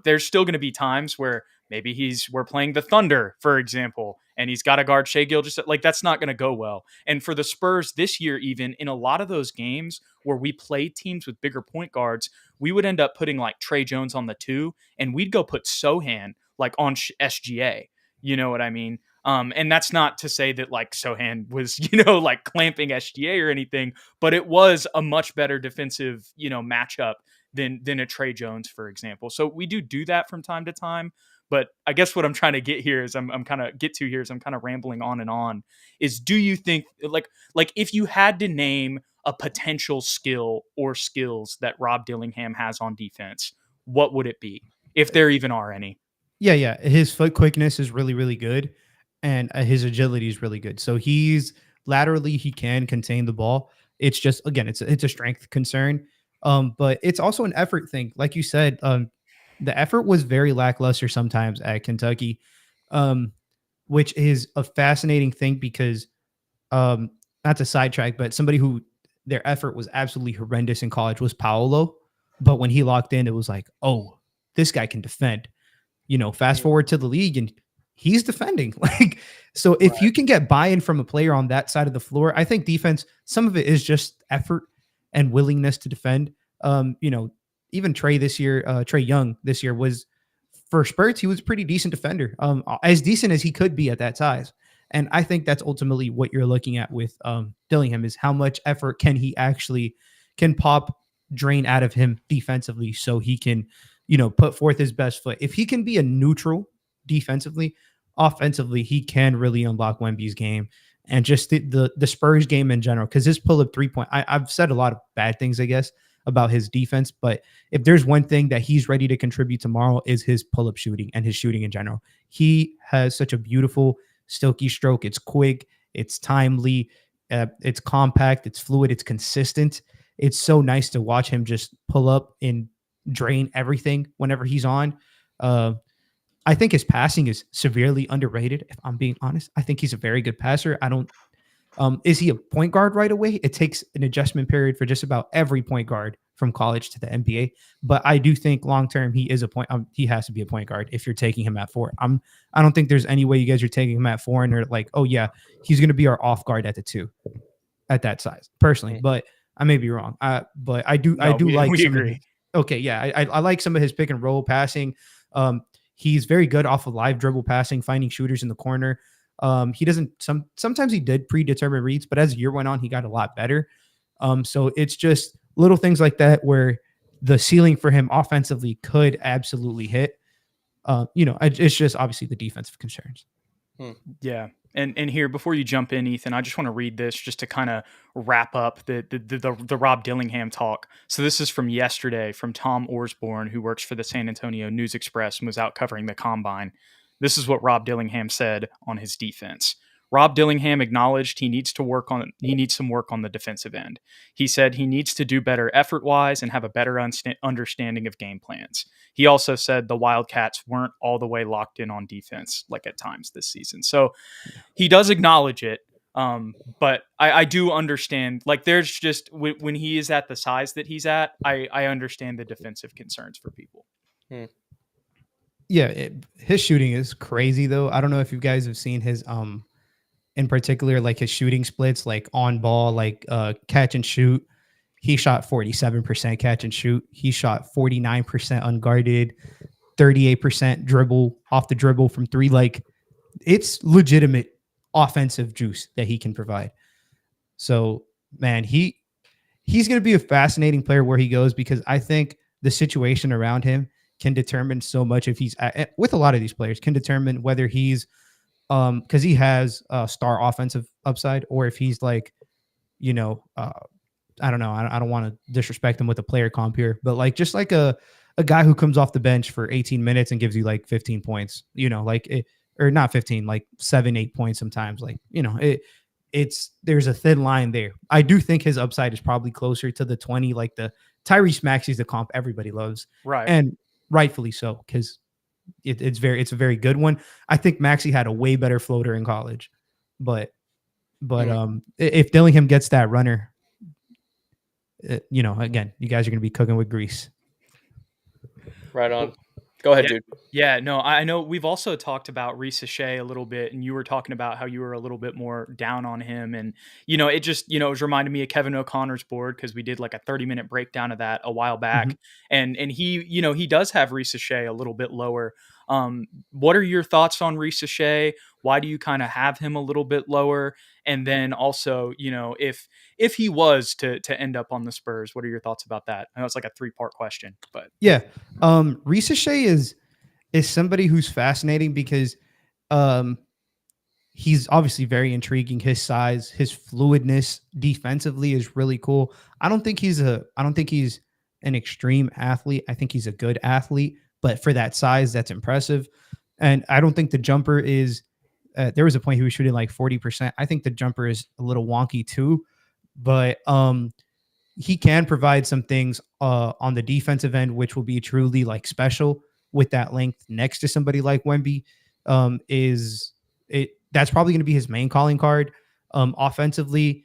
there's still going to be times where maybe we're playing the Thunder, for example, and he's got to guard Shai Gilgeous. Like that's not going to go well. And for the Spurs this year, even in a lot of those games where we played teams with bigger point guards, we would end up putting like Trey Jones on the 2, and we'd go put Sohan like on SGA. You know what I mean? And that's not to say that like Sohan was, like clamping SGA or anything, but it was a much better defensive, matchup than a Trey Jones, for example. So we do that from time to time. But I guess what I'm trying to get here is I'm kind of rambling on and on. Is do you think like if you had to name a potential skill or skills that Rob Dillingham has on defense, what would it be, if there even are any? Yeah. His foot quickness is really, really good, and his agility is really good. So he can contain the ball. It's just again, it's a strength concern. But it's also an effort thing, like you said. The effort was very lackluster sometimes at Kentucky, which is a fascinating thing because, not to sidetrack, but somebody who their effort was absolutely horrendous in college was Paolo. But when he locked in, it was like, oh, this guy can defend. Fast forward to the league and he's defending. Like, so if you can get buy-in from a player on that side of the floor, I think defense, some of it is just effort and willingness to defend. Even Trey Young this year was, for spurts, he was a pretty decent defender, as decent as he could be at that size. And I think that's ultimately what you're looking at with Dillingham, is how much effort can pop drain out of him defensively, so he can, put forth his best foot. If he can be a neutral defensively, offensively, he can really unlock Wemby's game and just the Spurs game in general. Because his pull-up 3-point, I've said a lot of bad things, I guess, about his defense, but if there's one thing that he's ready to contribute tomorrow, is his pull-up shooting and his shooting in general. He has such a beautiful silky stroke. It's quick, it's timely, it's compact, it's fluid, it's consistent. It's so nice to watch him just pull up and drain everything whenever he's on. I think his passing is severely underrated, if I'm being honest. I think he's a very good passer. Is he a point guard right away? It takes an adjustment period for just about every point guard from college to the NBA. But I do think long-term he is he has to be a point guard if you're taking him at 4. I don't think there's any way you guys are taking him at 4 and they're like, oh yeah, he's going to be our off guard at the 2. at that size personally, Mm. but I may be wrong. But I do No, like we some of agree. his. Okay, yeah, I like some of his pick and roll passing. He's very good off of live dribble passing, finding shooters in the corner. He doesn't sometimes he did predetermined reads, but as the year went on, he got a lot better. So it's just little things like that where the ceiling for him offensively could absolutely hit. It's just obviously the defensive concerns. Yeah. And here, before you jump in, Ethan, I just want to read this just to kind of wrap up the Rob Dillingham talk. So this is from yesterday from Tom Orsborn, who works for the San Antonio News Express and was out covering the combine. This is what Rob Dillingham said on his defense. Rob Dillingham acknowledged he needs some work on the defensive end. He said he needs to do better effort-wise and have a better understanding of game plans. He also said the Wildcats weren't all the way locked in on defense like at times this season. So he does acknowledge it. But I do understand, like, there's just when he is at the size that he's at, I understand the defensive concerns for people. Yeah, his shooting is crazy though. I don't know if you guys have seen his in particular, like his shooting splits, like on ball, like catch and shoot. He shot 47% catch and shoot. He shot 49% unguarded, 38% dribble off the dribble from three. Like, it's legitimate offensive juice that he can provide. So, man, he's going to be a fascinating player where he goes, because I think the situation around him can determine so much. If he's with a lot of these players, can determine whether he's because he has a star offensive upside, or if he's like, I don't know. I don't want to disrespect him with a player comp here, but like just like a guy who comes off the bench for 18 minutes and gives you like 15 points, or not 15, like 7-8 points sometimes. Like, there's a thin line there. I do think his upside is probably closer to the 20, like the Tyrese Maxey's the comp everybody loves. Right. And rightfully so, because it's a very good one. I think Maxey had a way better floater in college, but if Dillingham gets that runner, again, you guys are going to be cooking with grease. Right on. Go ahead, Jude. Yeah, no, I know we've also talked about Risacher a little bit, and you were talking about how you were a little bit more down on him. And, it just, it was reminding me of Kevin O'Connor's board, because we did like a 30-minute breakdown of that a while back. Mm-hmm. And he, he does have Risacher a little bit lower. What are your thoughts on Risacher? Why do you kind of have him a little bit lower? And then also, if he was to end up on the Spurs, what are your thoughts about that? I know it's like a 3-part question, but yeah, Risacher is somebody who's fascinating because he's obviously very intriguing. His size, his fluidness defensively is really cool. I don't think he's an extreme athlete. I think he's a good athlete, but for that size, that's impressive. And I don't think the jumper is there was a point he was shooting like 40%. I think the jumper is a little wonky too, but he can provide some things on the defensive end, which will be truly like special with that length next to somebody like Wemby. That's probably going to be his main calling card. Offensively,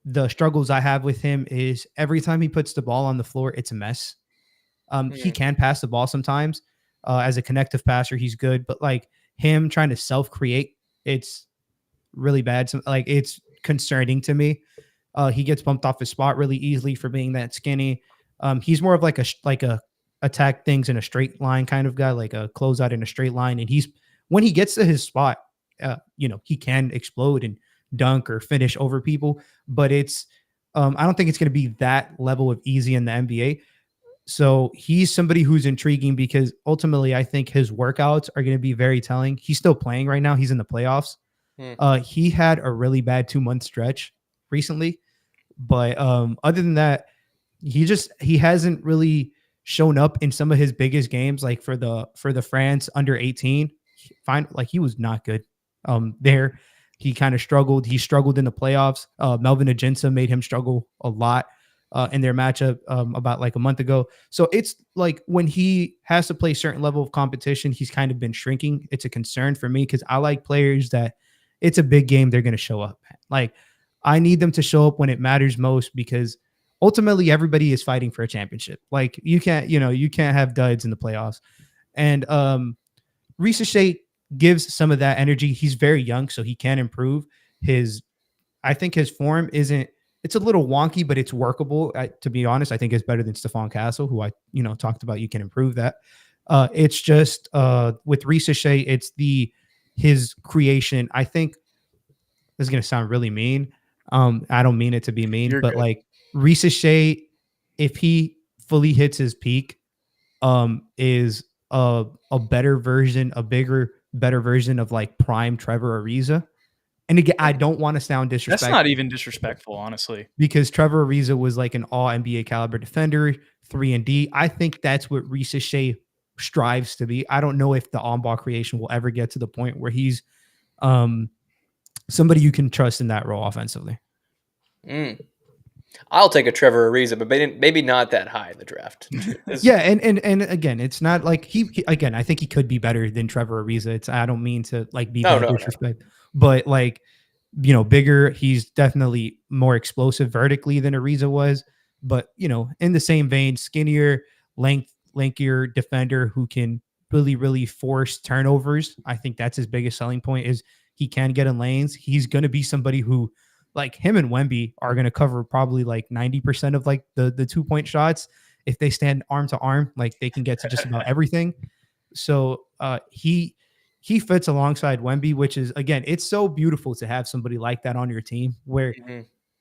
the struggles I have with him is every time he puts the ball on the floor, it's a mess. He can pass the ball sometimes. As a connective passer, he's good, but like him trying to self-create, it's really bad. So, like, it's concerning to me. He gets bumped off his spot really easily for being that skinny. He's more of like a attack things in a straight line kind of guy, like a closeout in a straight line. And when he gets to his spot, he can explode and dunk or finish over people, but I don't think it's going to be that level of easy in the NBA. So he's somebody who's intriguing because ultimately I think his workouts are going to be very telling. He's still playing right now. He's in the playoffs. He had a really bad 2-month stretch recently, but other than that, he hasn't really shown up in some of his biggest games, like for the France under 18. He was not good there. He kind of struggled. He struggled in the playoffs. Melvin Aginsa made him struggle a lot in their matchup about like a month ago. So it's like when he has to play a certain level of competition, he's kind of been shrinking. It's a concern for me because I like players that it's a big game, they're going to show up. Like, I need them to show up when it matters most, because ultimately everybody is fighting for a championship. Like, you can't have duds in the playoffs. And Risacher gives some of that energy. He's very young, so he can improve. I think his form isn't it's a little wonky, but it's workable. To be honest, I think it's better than Stephon Castle, who I talked about. You can improve that. It's just with Risacher, it's his creation. I think this is gonna sound really mean. I don't mean it to be mean, You're but good. like Risacher, if he fully hits his peak, is a better version, better version of like prime Trevor Ariza. And again, I don't want to sound That's disrespectful. not even disrespectful, honestly. Because Trevor Ariza was like an all NBA caliber defender, 3-and-D. I think that's what Risacher strives to be. I don't know if the on-ball creation will ever get to the point where he's somebody you can trust in that role offensively. I'll take a Trevor Ariza, but maybe not that high in the draft. Yeah, and again, it's not like he again. I think he could be better than Trevor Ariza. I don't mean to like be disrespect, but like bigger. He's definitely more explosive vertically than Ariza was. But in the same vein, skinnier, lankier defender who can really force turnovers. I think that's his biggest selling point is he can get in lanes. He's going to be somebody who, like him and Wemby, are going to cover probably like 90% of like the 2-point shots. If they stand arm to arm, like they can get to just about everything. So he fits alongside Wemby, which is, again, it's so beautiful to have somebody like that on your team where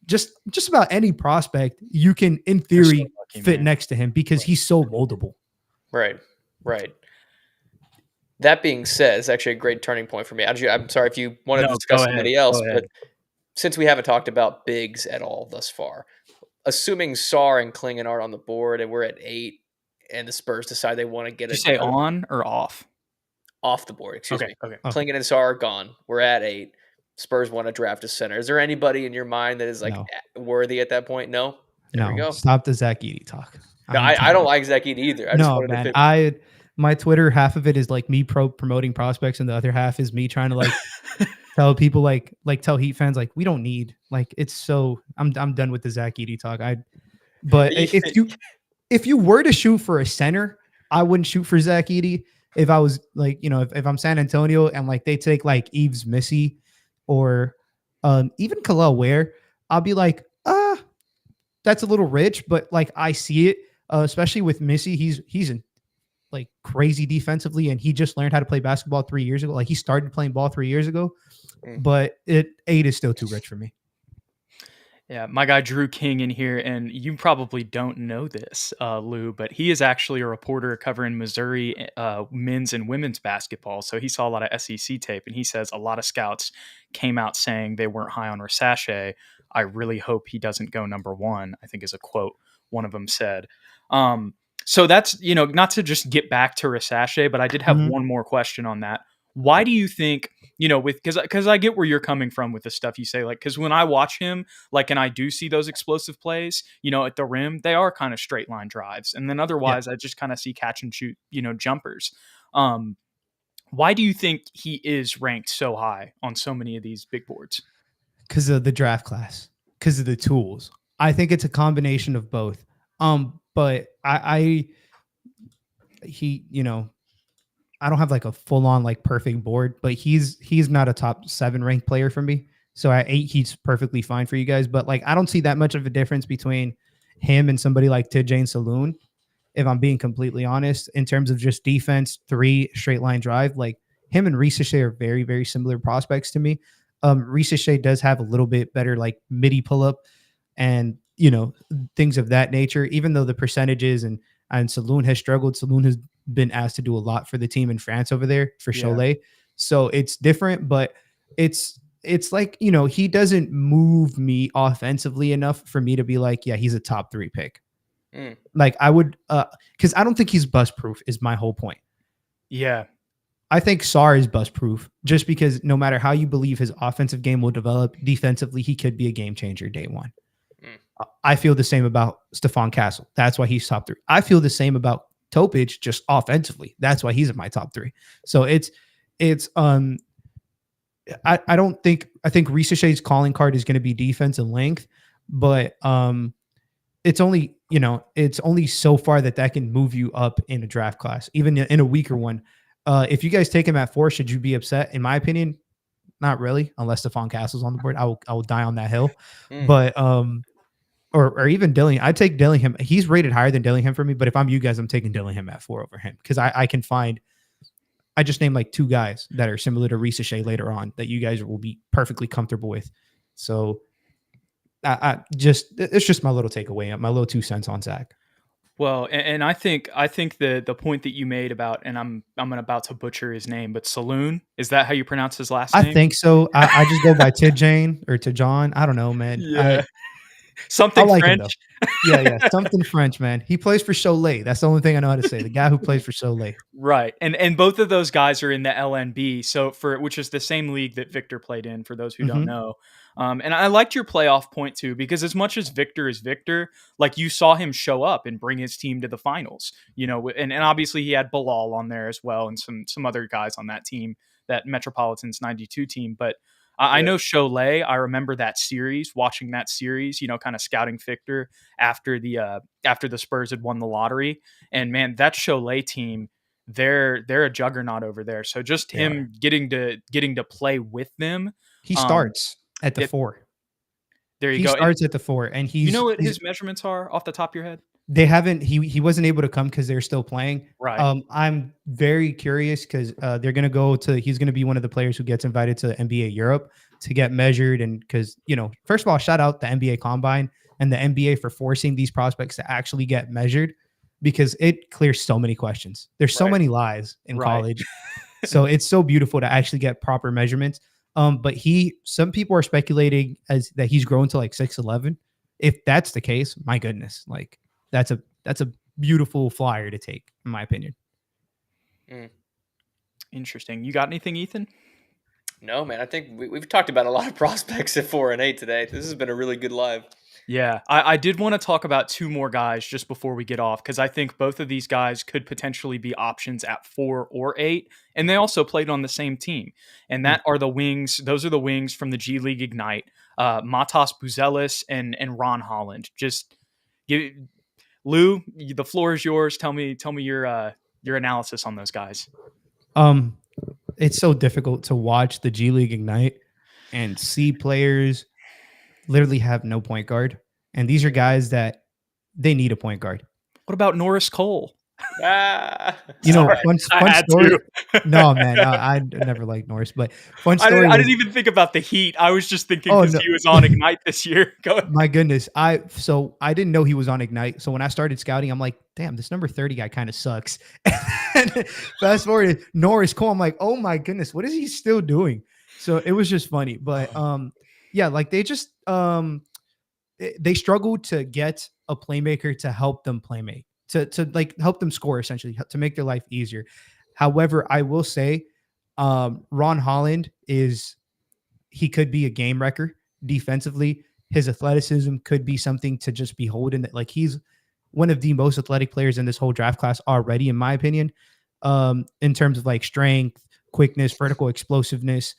just about any prospect you can, in theory, fit next to him because he's so moldable. Right. That being said, it's actually a great turning point for me. I'm sorry if you want to discuss somebody else, but since we haven't talked about bigs at all thus far, assuming Sarr and Klingon are on the board and we're at 8 and the Spurs decide they want to get Did you say on or off? Off the board, excuse me. Okay. Klingon and Sarr are gone. We're at 8. Spurs want to draft a center. Is there anybody in your mind that is like worthy at that point? No? There we go. Stop the Zaccharie talk. No, I don't like Zaccharie either. My Twitter, half of it is like me promoting prospects, and the other half is me trying to like tell people like tell Heat fans like we don't need like it's so I'm done with the Zaccharie talk. But if you were to shoot for a center, I wouldn't shoot for Zaccharie. If I was like if I'm San Antonio and like they take like Yves Missy or even Khalil Ware, I'll be like that's a little rich, but like I see it, especially with Missy. He's in like crazy defensively, and he just learned how to play basketball 3 years ago. Like he started playing ball 3 years ago, but 8 is still too rich for me. Yeah, my guy Drew King in here, and you probably don't know this, Lou, but he is actually a reporter covering Missouri men's and women's basketball. So he saw a lot of SEC tape, and he says a lot of scouts came out saying they weren't high on Risacher. I really hope he doesn't go number 1, I think is a quote one of them said. So that's, not to just get back to Risacher, but I did have one more question on that. Why do you think, because I get where you're coming from with the stuff you say, like, because when I watch him, like, and I do see those explosive plays, at the rim, they are kind of straight line drives. And then otherwise, I just kind of see catch and shoot, jumpers. Why do you think he is ranked so high on so many of these big boards? Because of the draft class, because of the tools. I think it's a combination of both. But I don't have like a full on like perfect board, but he's not a top 7 ranked player for me. So at 8, he's perfectly fine for you guys. But like, I don't see that much of a difference between him and somebody like Tidjane Saloon, if I'm being completely honest, in terms of just defense, 3 straight line drive. Like him and Risacher are very, very similar prospects to me. Risacher does have a little bit better like midi pull up and things of that nature, even though the percentages and Saloon has struggled. Saloon has been asked to do a lot for the team in France over there for Cholet. So it's different, but it's like, he doesn't move me offensively enough for me to be like, yeah, he's a top 3 pick. Like I would, cause I don't think he's bust proof is my whole point. Yeah. I think Sarr is bust proof just because no matter how you believe his offensive game will develop, defensively, he could be a game changer day 1. I feel the same about Stephon Castle. That's why he's top 3. I feel the same about Topic just offensively. That's why he's in my top 3. So I think Risacher's calling card is going to be defense and length, but it's only so far that can move you up in a draft class, even in a weaker one. If you guys take him at 4, should you be upset? In my opinion, not really, unless Stephon Castle's on the board. I will die on that hill. But or even Dillingham. I'd take Dillingham. He's rated higher than Dillingham for me, but if I'm you guys, I'm taking Dillingham at 4 over him because I can find. I just named like 2 guys that are similar to Risacher later on that you guys will be perfectly comfortable with. So it's just my little takeaway, my little 2 cents on Zach. Well, and I think the point that you made about, and I'm about to butcher his name, but Saloon, is that how you pronounce his last name? I think so. I just go by Tidjane or Tidjon. I don't know, man. Yeah. I Something like French. him though. Yeah, something French, man. He plays for Cholet. That's the only thing I know how to say. The guy who plays for Cholet. Right. And both of those guys are in the LNB, so which is the same league that Victor played in, for those who don't know. And I liked your playoff point too, because as much as Victor is Victor, like you saw him show up and bring his team to the finals, you know, and obviously he had Bilal on there as well and some other guys on that team, that Metropolitans 92 team. But I know Cholet, I remember that series, watching that series, you know, kind of scouting Victor after the Spurs had won the lottery. And man, that Cholet team, they're a juggernaut over there. So just him getting to play with them. He starts at the 4. There you go. He starts at the 4, and you know what his measurements are off the top of your head? They haven't. He wasn't able to come because they're still playing. Right. I'm very curious because they're gonna go to. He's gonna be one of the players who gets invited to NBA Europe to get measured, and because first of all, shout out the NBA Combine and the NBA for forcing these prospects to actually get measured because it clears so many questions. There's so many lies in college, so it's so beautiful to actually get proper measurements. But some people are speculating that he's grown to like 6'11". If that's the case, my goodness, like. That's a beautiful flyer to take, in my opinion. Interesting. You got anything, Ethan? No, man. I think we've talked about a lot of prospects at 4 and 8 today. This has been a really good live. Yeah, I did want to talk about 2 more guys just before we get off, because I think both of these guys could potentially be options at 4 or 8, and they also played on the same team. And that are the wings. Those are the wings from the G League Ignite, Matas Buzelis and Ron Holland. Just give. Lou, the floor is yours. Tell me your analysis on those guys. It's so difficult to watch the G League Ignite and see players literally have no point guard. And these are guys that they need a point guard. What about Norris Cole? Fun story. No, man, I never liked Norris, but fun story. I didn't even think about the Heat. I was just thinking because he was on Ignite this year. Go ahead. My goodness, I didn't know he was on Ignite. So when I started scouting, I'm like, damn, this number 30 guy kind of sucks. And fast forward to Norris Cole, I'm like, oh my goodness, what is he still doing? So it was just funny, but yeah, like they just they struggled to get a playmaker to help them playmate. To like help them score, essentially, to make their life easier. However, I will say Ron Holland he could be a game wrecker defensively. His athleticism could be something to just behold in that. Like he's one of the most athletic players in this whole draft class already, in my opinion, in terms of like strength, quickness, vertical explosiveness.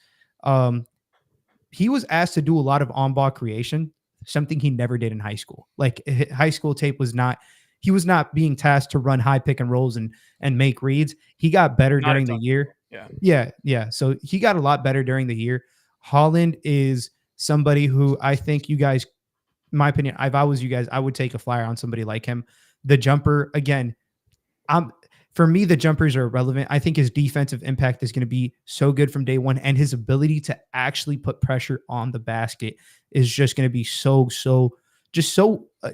He was asked to do a lot of on-ball creation, something he never did in high school. Like high school tape he was not being tasked to run high pick and rolls and make reads. He got better during the year. Yeah. So he got a lot better during the year. Holland is somebody who I think you guys, in my opinion, if I was you guys, I would take a flyer on somebody like him. The jumper, again, for me, the jumpers are irrelevant. I think his defensive impact is going to be so good from day one, and his ability to actually put pressure on the basket is just going to be so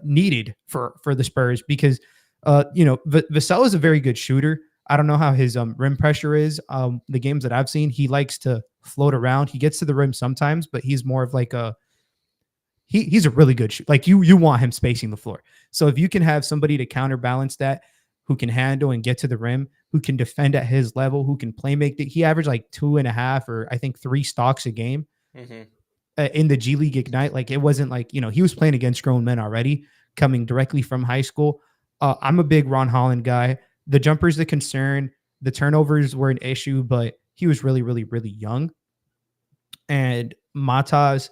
needed for the Spurs because, Vassell is a very good shooter. I don't know how his rim pressure is. The games that I've seen, he likes to float around. He gets to the rim sometimes, but he's more of like he's a really good shooter. Like you want him spacing the floor. So if you can have somebody to counterbalance that, who can handle and get to the rim, who can defend at his level, who can play make it. He averaged like 2.5 or I think 3 stocks a game. In the G League Ignite. Like it wasn't like, he was playing against grown men already coming directly from high school. I'm a big Ron Holland guy. The jumper's the concern. The turnovers were an issue, but he was really, really, really young. And Matas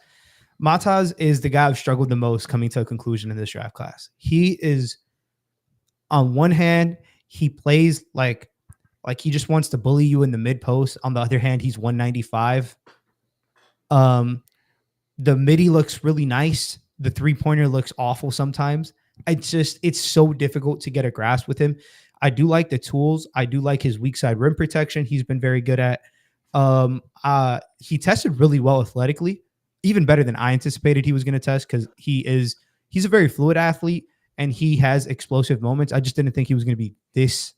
is the guy who struggled the most coming to a conclusion in this draft class. He is, on one hand, he plays like he just wants to bully you in the mid post. On the other hand, he's 195. The midi looks really nice. The 3-pointer looks awful sometimes. It's so difficult to get a grasp with him. I do like the tools. I do like his weak side rim protection. He's been very good at. He tested really well athletically, even better than I anticipated he was going to test, because he's a very fluid athlete and he has explosive moments. I just didn't think he was going to be this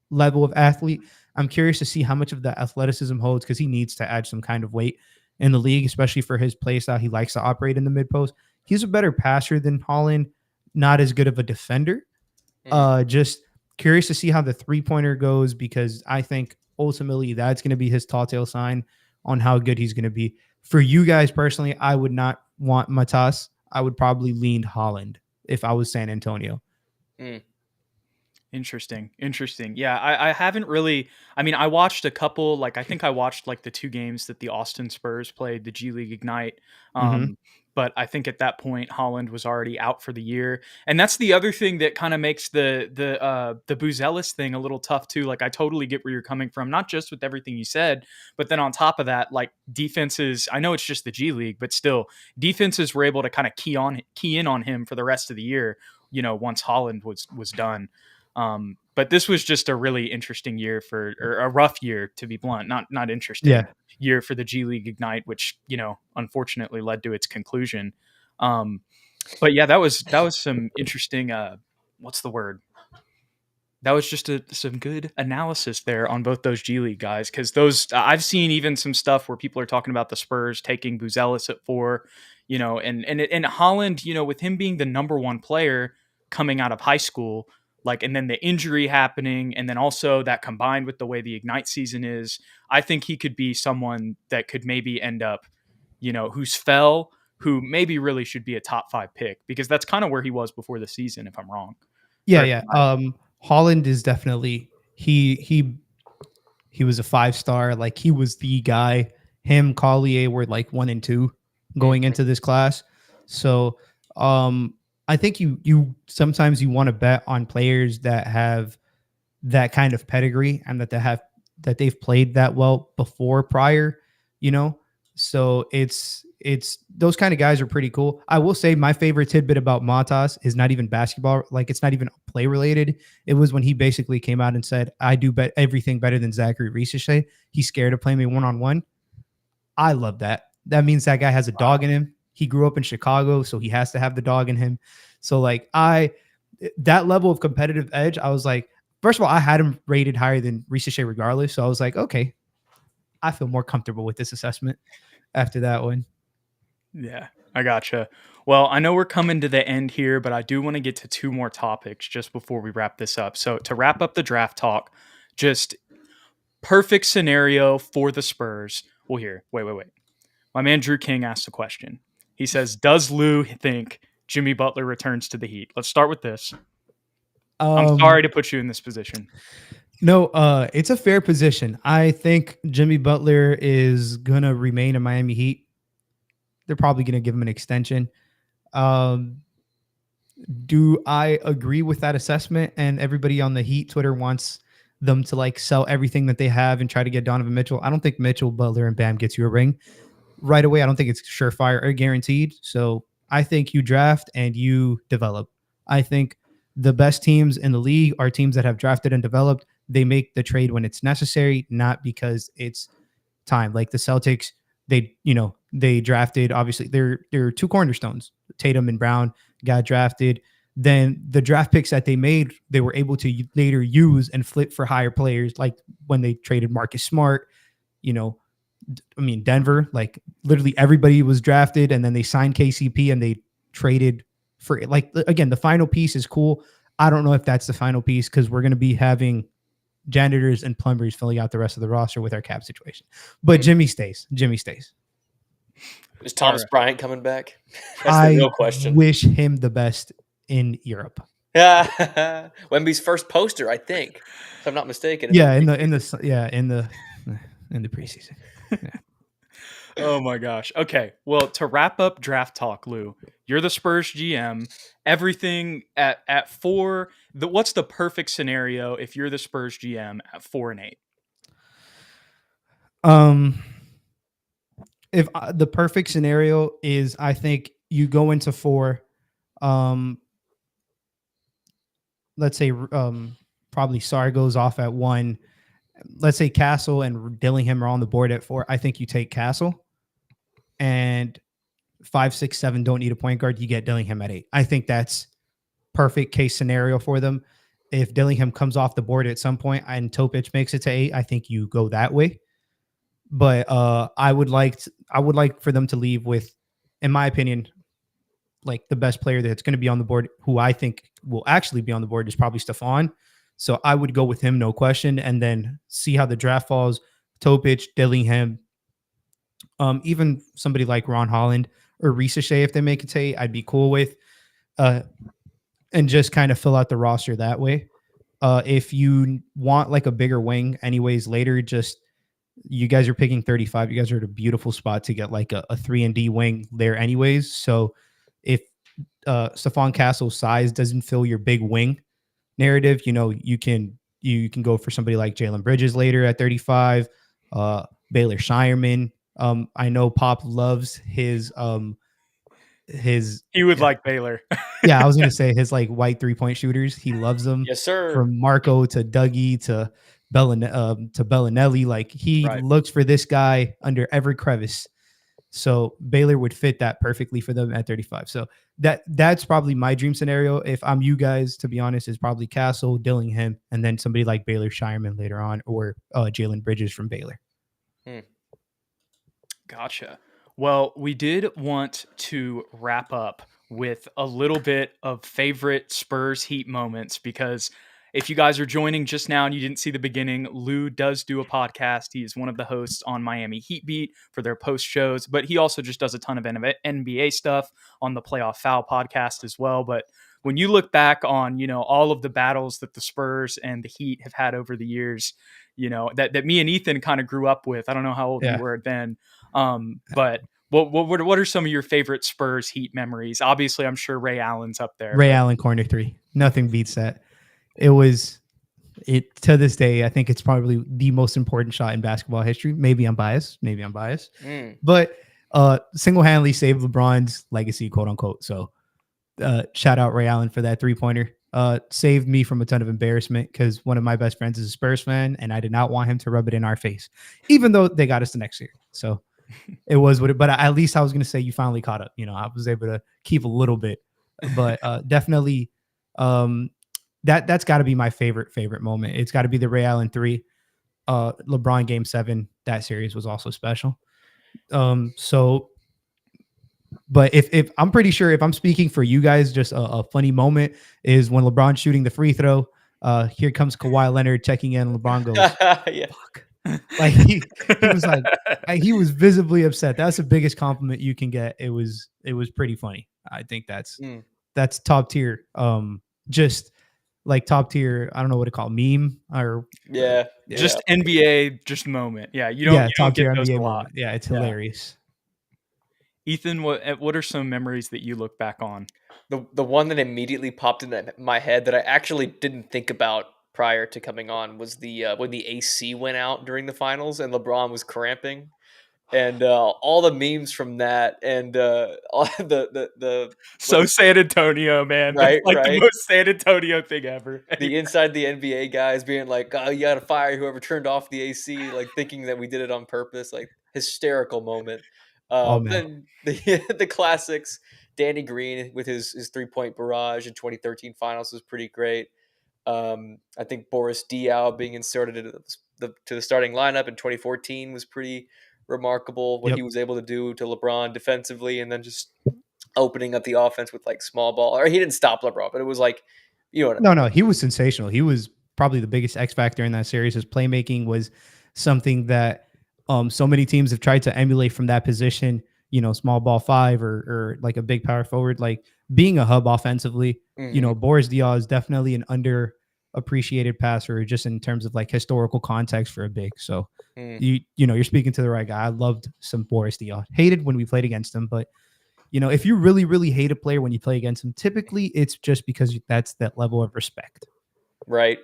level of athlete. I'm curious to see how much of that athleticism holds, because he needs to add some kind of weight in the league, especially for his play style. He likes to operate in the mid post. He's a better passer than Holland, not as good of a defender. Just curious to see how the 3-pointer goes, because I think ultimately that's going to be his tall tale sign on how good he's going to be. For you guys personally, I would not want Matas. I would probably lean Holland if I was San Antonio. Interesting. Yeah, I haven't really. I mean, I watched a couple. Like, I think I watched like the 2 games that the Austin Spurs played, the G League Ignite. But I think at that point Holland was already out for the year, and that's the other thing that kind of makes the Buzelis thing a little tough too. Like, I totally get where you're coming from, not just with everything you said, but then on top of that, like, defenses. I know it's just the G League, but still, defenses were able to kind of key in on him for the rest of the year. Once Holland was done. But this was just a really interesting year or a rough year, to be blunt, not interesting year for the G League Ignite, which, unfortunately led to its conclusion. But yeah, that was some interesting, what's the word? That was just some good analysis there on both those G League guys. Cause those, I've seen even some stuff where people are talking about the Spurs taking Buzelis at 4, and Holland, with him being the number 1 player coming out of high school, like, and then the injury happening, and then also that combined with the way the Ignite season is, I think he could be someone that could maybe end up, who maybe really should be a top 5 pick, because that's kind of where he was before the season, if I'm wrong. Yeah. Holland is definitely he was a 5-star. Like, he was the guy. Him, Collier were like 1 and 2 going into this class. So I think you sometimes you want to bet on players that have that kind of pedigree and that they've played that well before prior, So it's those kind of guys are pretty cool. I will say my favorite tidbit about Matas is not even basketball. Like, it's not even play related. It was when he basically came out and said, I do bet everything better than Zaccharie Risacher. He's scared to play me 1-on-1. I love that. That means that guy has a dog in him. He grew up in Chicago, so he has to have the dog in him. So, like, that level of competitive edge, I was like, first of all, I had him rated higher than Risacher regardless. So I was like, okay, I feel more comfortable with this assessment after that one. Yeah, I gotcha. Well, I know we're coming to the end here, but I do want to get to 2 more topics just before we wrap this up. So to wrap up the draft talk, just perfect scenario for the Spurs. Well, here, wait. My man Drew King asked a question. He says, does Lou think Jimmy Butler returns to the Heat? Let's start with this. I'm sorry to put you in this position. No, it's a fair position. I think Jimmy Butler is going to remain in Miami Heat. They're probably going to give him an extension. Do I agree with that assessment? And everybody on the Heat Twitter wants them to like sell everything that they have and try to get Donovan Mitchell. I don't think Mitchell, Butler, and Bam gets you a ring right away. I don't think it's surefire or guaranteed. So I think you draft and you develop. I think the best teams in the league are teams that have drafted and developed. They make the trade when it's necessary, not because it's time. Like the Celtics, they drafted, obviously they're 2 cornerstones, Tatum and Brown got drafted. Then the draft picks that they made, they were able to later use and flip for higher players. Like when they traded Marcus Smart, Denver, like literally everybody was drafted, and then they signed KCP and they traded for, like, again, the final piece is cool. I don't know if that's the final piece, because we're going to be having janitors and plumbers filling out the rest of the roster with our cap situation. But Jimmy stays. Is Thomas Bryant coming back? That's the real question. I wish him the best in Europe. Yeah, Wemby's first poster, I think, if I'm not mistaken. In the preseason. Yeah. Oh my gosh. Okay. Well, to wrap up draft talk, Lou, you're the Spurs GM. Everything at 4. What's the perfect scenario if you're the Spurs GM at 4 and 8? If the perfect scenario is, I think you go into 4. Let's say probably Sar goes off at 1. Let's say Castle and Dillingham are on the board at 4. I think you take Castle, and 5, 6, 7 don't need a point guard. You get Dillingham at 8. I think that's perfect case scenario for them. If Dillingham comes off the board at some point and Topic makes it to 8, I think you go that way. But I would like for them to leave with, in my opinion, like the best player that's going to be on the board, who I think will actually be on the board, is probably Stephon. So I would go with him, no question, and then see how the draft falls. Topic, Dillingham, even somebody like Ron Holland or Risacher, if they make it to 8, I'd be cool with, and just kind of fill out the roster that way. If you want like a bigger wing, anyways, later, just you guys are picking 35. You guys are at a beautiful spot to get like a 3-and-D wing there, anyways. So if Stephon Castle's size doesn't fill your big wing narrative, you can go for somebody like Jalen Bridges later at 35. Baylor Shireman. I know Pop loves his. He would like Baylor. Yeah, I was gonna say his like white 3-point shooters. He loves them. Yes, sir. From Marco to Dougie to Bellinelli, like he looks for this guy under every crevice. So Baylor would fit that perfectly for them at 35. So that's probably my dream scenario. If I'm you guys, to be honest, is probably Castle, Dillingham, and then somebody like Baylor Shireman later on, or Jalen Bridges from Baylor. Gotcha. Well, we did want to wrap up with a little bit of favorite Spurs Heat moments, because if you guys are joining just now and you didn't see the beginning, Lou does do a podcast. He is one of the hosts on Miami Heat Beat for their post shows, but he also just does a ton of NBA stuff on the Playoff Foul podcast as well. But when you look back on, all of the battles that the Spurs and the Heat have had over the years, that me and Ethan kind of grew up with. I don't know how old you were then. But what are some of your favorite Spurs Heat memories? Obviously, I'm sure Ray Allen's up there. Ray Allen corner 3. Nothing beats that. It to this day, I think it's probably the most important shot in basketball history. Maybe I'm biased. But single-handedly saved LeBron's legacy, quote unquote. So shout out Ray Allen for that 3-pointer. Saved me from a ton of embarrassment, because one of my best friends is a Spurs fan, and I did not want him to rub it in our face, even though they got us the next year. So it was what it, but at least I was going to say you finally caught up. I was able to keep a little bit, but definitely that's got to be my favorite moment. It's got to be the Ray Allen 3, LeBron Game 7. That series was also special. But if I'm pretty sure, if I'm speaking for you guys, just a funny moment is when LeBron's shooting the free throw. Here comes Kawhi Leonard checking in. LeBron goes, fuck. Like he was like, he was visibly upset. That's the biggest compliment you can get. It was pretty funny. I think that's top tier. Just like top tier. I don't know what to call meme or just NBA just moment. Yeah, you don't top get tier those NBA a lot. moment. Yeah, it's hilarious. Ethan, what are some memories that you look back on? The one that immediately popped in my head that I actually didn't think about prior to coming on was the when the AC went out during the finals and LeBron was cramping, and all the memes from that, and all the San Antonio, man, right, that's the most San Antonio thing ever. The inside the NBA guys being like, "Oh, you got to fire whoever turned off the AC," like thinking that we did it on purpose, like hysterical moment. Then the classics, Danny Green with his 3-point barrage in 2013 finals was pretty great. I think Boris Diaw being inserted into to the starting lineup in 2014 was pretty remarkable. What he was able to do to LeBron defensively, and then just opening up the offense with like small ball. Or he didn't stop LeBron, but it was like, No, he was sensational. He was probably the biggest X factor in that series. His playmaking was something that so many teams have tried to emulate from that position. Small ball 5 or like a big power forward, like being a hub offensively. Boris Diaw is definitely an underappreciated passer, just in terms of like historical context for a big. So you're speaking to the right guy. I loved some Boris Diaw. Hated when we played against him, but if you really, really hate a player when you play against him, typically it's just because that's that level of respect. Right.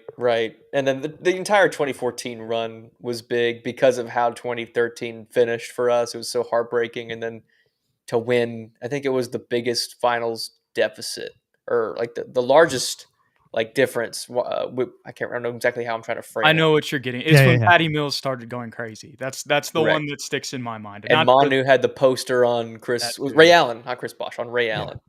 And then the entire 2014 run was big because of how 2013 finished for us. It was so heartbreaking. And then to win. I think it was the biggest finals deficit, or like the largest like difference. I can't remember exactly how I'm trying to I frame it. know what you're getting. It's Yeah, yeah, when yeah. Patty Mills started going crazy. That's the one Correct. that sticks in my mind. And Not for Manu had the poster on that Ray too. Allen, not Chris Bosh, on Ray Allen.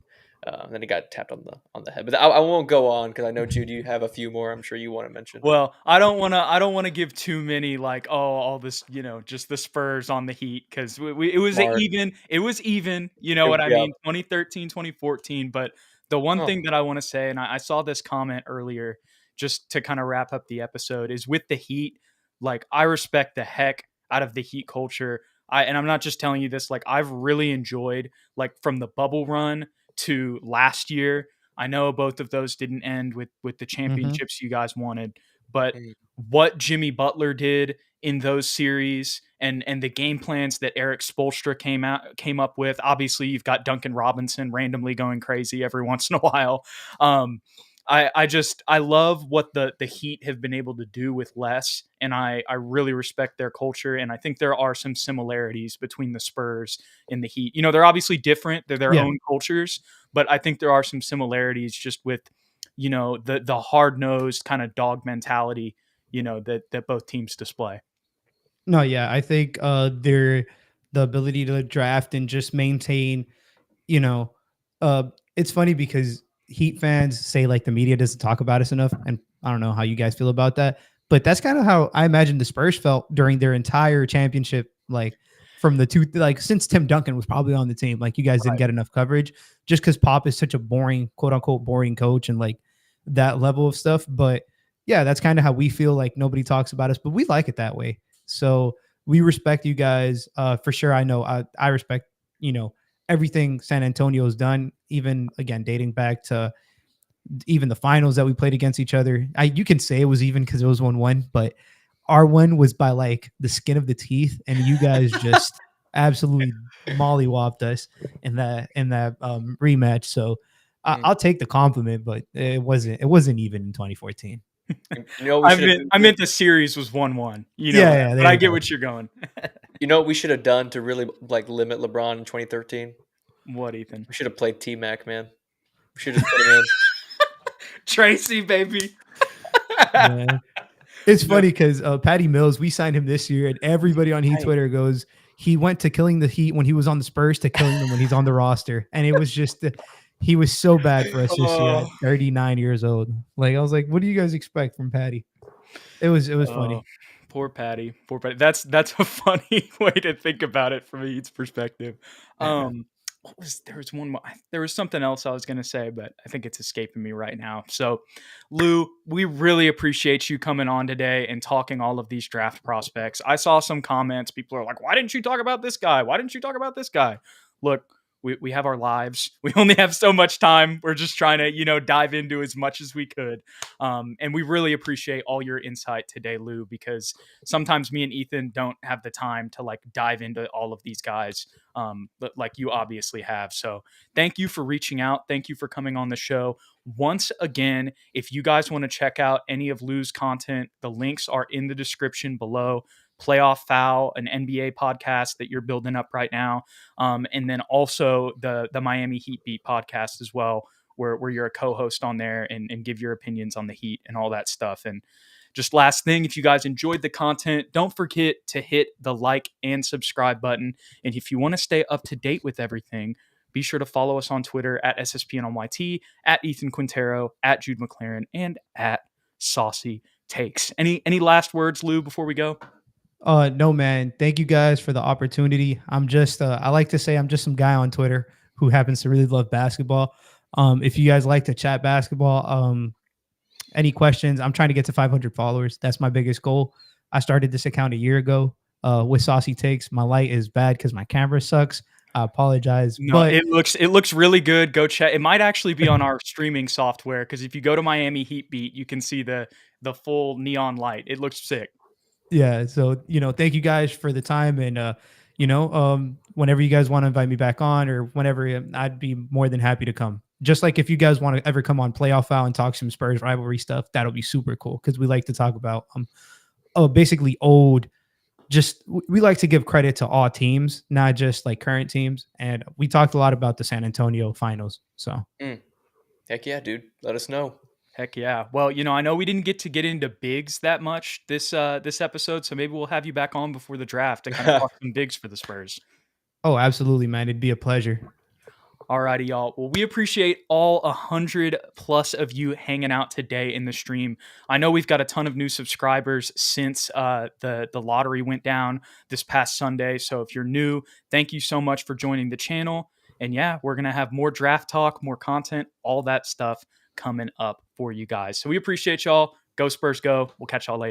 Then he got tapped on the head. But I won't go on because I know, Jude, you have a few more I'm sure you want to mention. Well, I don't want to give too many like, oh, all this, just the Spurs on the Heat, because it was Smart. even, you know what I Yeah. mean, 2013, 2014. But the one Oh. thing that I want to say, and I saw this comment earlier, just to kind of wrap up the episode, is with the Heat, like, I respect the heck out of the Heat culture. And I'm not just telling you this, like, I've really enjoyed, like, from the bubble run to last year. I know both of those didn't end with the Mhm. championships you guys wanted, but Mm. what Jimmy Butler did in those series, and the game plans that Eric Spoelstra came up with. Obviously, you've got Duncan Robinson randomly going crazy every once in a while. I love what the Heat have been able to do with less, and I really respect their culture, and I think there are some similarities between the Spurs and the Heat. They're obviously different; they're their Yeah. own cultures, but I think there are some similarities just with the hard nosed kind of dog mentality that both teams display. No, yeah, I think the ability to draft and just maintain, you know, uh it's funny because Heat fans say like the media doesn't talk about us enough, and I don't know how you guys feel about that, but that's kind of how I imagine the Spurs felt during their entire championship, like from the two, like since Tim Duncan was probably on the team. Like you guys didn't Right. get enough coverage just because Pop is such a boring, quote unquote, boring coach and like that level of stuff. But yeah, that's kind of how we feel, like nobody talks about us, but we like it that way. So we respect you guys for sure. I know I respect, everything San Antonio's done, even again, dating back to even the finals that we played against each other. You can say it was even because it was 1-1, but our one was by like the skin of the teeth, and you guys just absolutely mollywopped us in that rematch. So I'll take the compliment, but it wasn't even in 2014. You know what we should have I meant the series was 1-1. Yeah, But there I you get go. what you're going. You know what we should have done to really like limit LeBron in 2013? What, Ethan? We should have played T-Mac, man. We should have put him in. Tracy, baby. Man. It's No, funny because Patty Mills, we signed him this year, and everybody on Heat right. Twitter goes, he went to killing the Heat when he was on the Spurs to killing them when he's on the roster. And it was just, he was so bad for us this year at Oh, 39 years old. Like, I was like, what do you guys expect from Patty? It was funny. poor Patty. Poor Patty. That's a funny way to think about it from a Heat's perspective. There was one more, there was something else I was going to say, but I think it's escaping me right now. So, Lou, we really appreciate you coming on today and talking all of these draft prospects. I saw some comments. People are like, why didn't you talk about this guy? Why didn't you talk about this guy? Look, we have our lives. We only have so much time. We're just trying to, dive into as much as we could. And we really appreciate all your insight today, Lou, because sometimes me and Ethan don't have the time to like dive into all of these guys, but like you obviously have. So thank you for reaching out. Thank you for coming on the show. Once again, if you guys want to check out any of Lou's content, the links are in the description below. Playoff Foul, an NBA podcast that you're building up right now. And then also the Miami Heat Beat podcast as well, where you're a co-host on there and give your opinions on the Heat and all that stuff. And just last thing, if you guys enjoyed the content, don't forget to hit the like and subscribe button. And if you want to stay up to date with everything, be sure to follow us on Twitter at SSPNYT, at Ethan Quintero, at Jude McLaren, and at Saucy Takes. Any last words, Lou, before we go? No, man. Thank you guys for the opportunity. I'm just, I like to say I'm just some guy on Twitter who happens to really love basketball. If you guys like to chat basketball, any questions, I'm trying to get to 500 followers. That's my biggest goal. I started this account a year ago with Saucy Takes. My light is bad because my camera sucks. I apologize, No, but it looks really good. Go check. It might actually be on our streaming software, because if you go to Miami Heat Beat, you can see the full neon light. It looks sick. yeah. So, thank you guys for the time. And, whenever you guys want to invite me back on or whenever, I'd be more than happy to come. Just like if you guys want to ever come on Playoff Foul and talk some Spurs rivalry stuff, that'll be super cool because we like to talk about basically old just we like to give credit to all teams, not just like current teams. And we talked a lot about the San Antonio finals. So Heck yeah, dude. Let us know. Heck yeah. Well, I know we didn't get to get into bigs that much this episode, so maybe we'll have you back on before the draft to kind of talk some bigs for the Spurs. oh, absolutely, man. It'd be a pleasure. Alrighty, y'all. Well, we appreciate all 100 plus of you hanging out today in the stream. I know we've got a ton of new subscribers since the lottery went down this past Sunday. So if you're new, thank you so much for joining the channel. And yeah, we're gonna have more draft talk, more content, all that stuff coming up for you guys. So we appreciate y'all. Go Spurs, go. We'll catch y'all later.